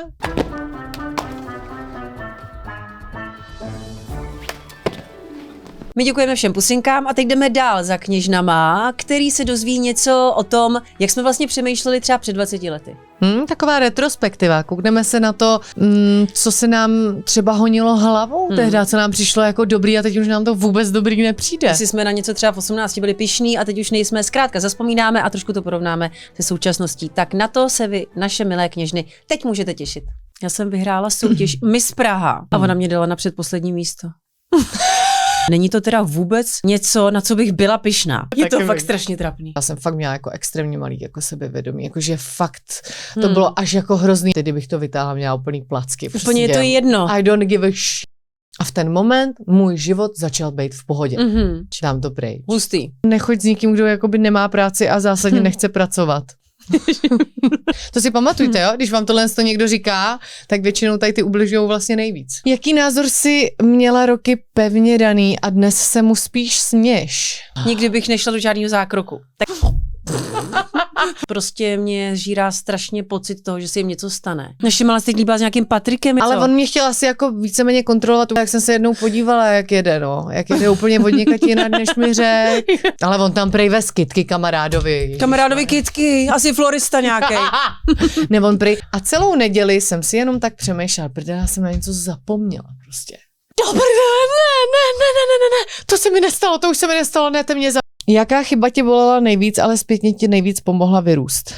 My děkujeme všem pusinkám a teď jdeme dál za kněžnama, který se dozví něco o tom, jak jsme vlastně přemýšleli třeba před 20 lety. Taková retrospektiva. Koukneme se na to, co se nám třeba honilo hlavou tehdy, co nám přišlo jako dobrý a teď už nám to vůbec dobrý nepřijde. Jestli jsme na něco třeba v 18 byli pyšní a teď už nejsme, zkrátka zazpomínáme a trošku to porovnáme se současností. Tak na to se vy, naše milé kněžny, teď můžete těšit. Já jsem vyhrála soutěž Miss Praha a ona mě dala na předposlední místo. Není to teda vůbec něco, na co bych byla pyšná. Je to fakt strašně trapný. Já jsem fakt měla jako extrémně malý jako sebevědomí, jakože fakt to bylo až jako hrozný. Tedy bych to vytáhla, měla úplný placky. Úplně je to jedno. I don't give a A v ten moment můj život začal být v pohodě. Dám to pryč. Hustý. Nechoď s nikým, kdo jakoby nemá práci a zásadně nechce pracovat. To si pamatujte, jo? Když vám tohle někdo říká, tak většinou tady ty ubližujou vlastně nejvíc. Jaký názor si měla roky pevně daný a dnes se mu spíš směš? Nikdy bych nešla do žádného zákroku. Tak prostě mě žírá strašně pocit toho, že se jim něco stane. Naše malá se líbá s nějakým Patrikem. Ale on mě chtěl asi jako víceméně kontrolovat, jak jsem se jednou podívala, jak jede, no. Jak jede úplně od někať jinak, než mi řek. Ale on tam prej vez kytky kamarádovi. Kamarádovi kytky, asi florista nějaký. Ne, on prej. A celou neděli jsem si jenom tak přemýšlela, protože já jsem na něco zapomněla prostě. Dobrý, ne, to se mi nestalo, to už se mi nestalo, ne, to mě Jaká chyba tě bolela nejvíc, ale zpětně ti nejvíc pomohla vyrůst?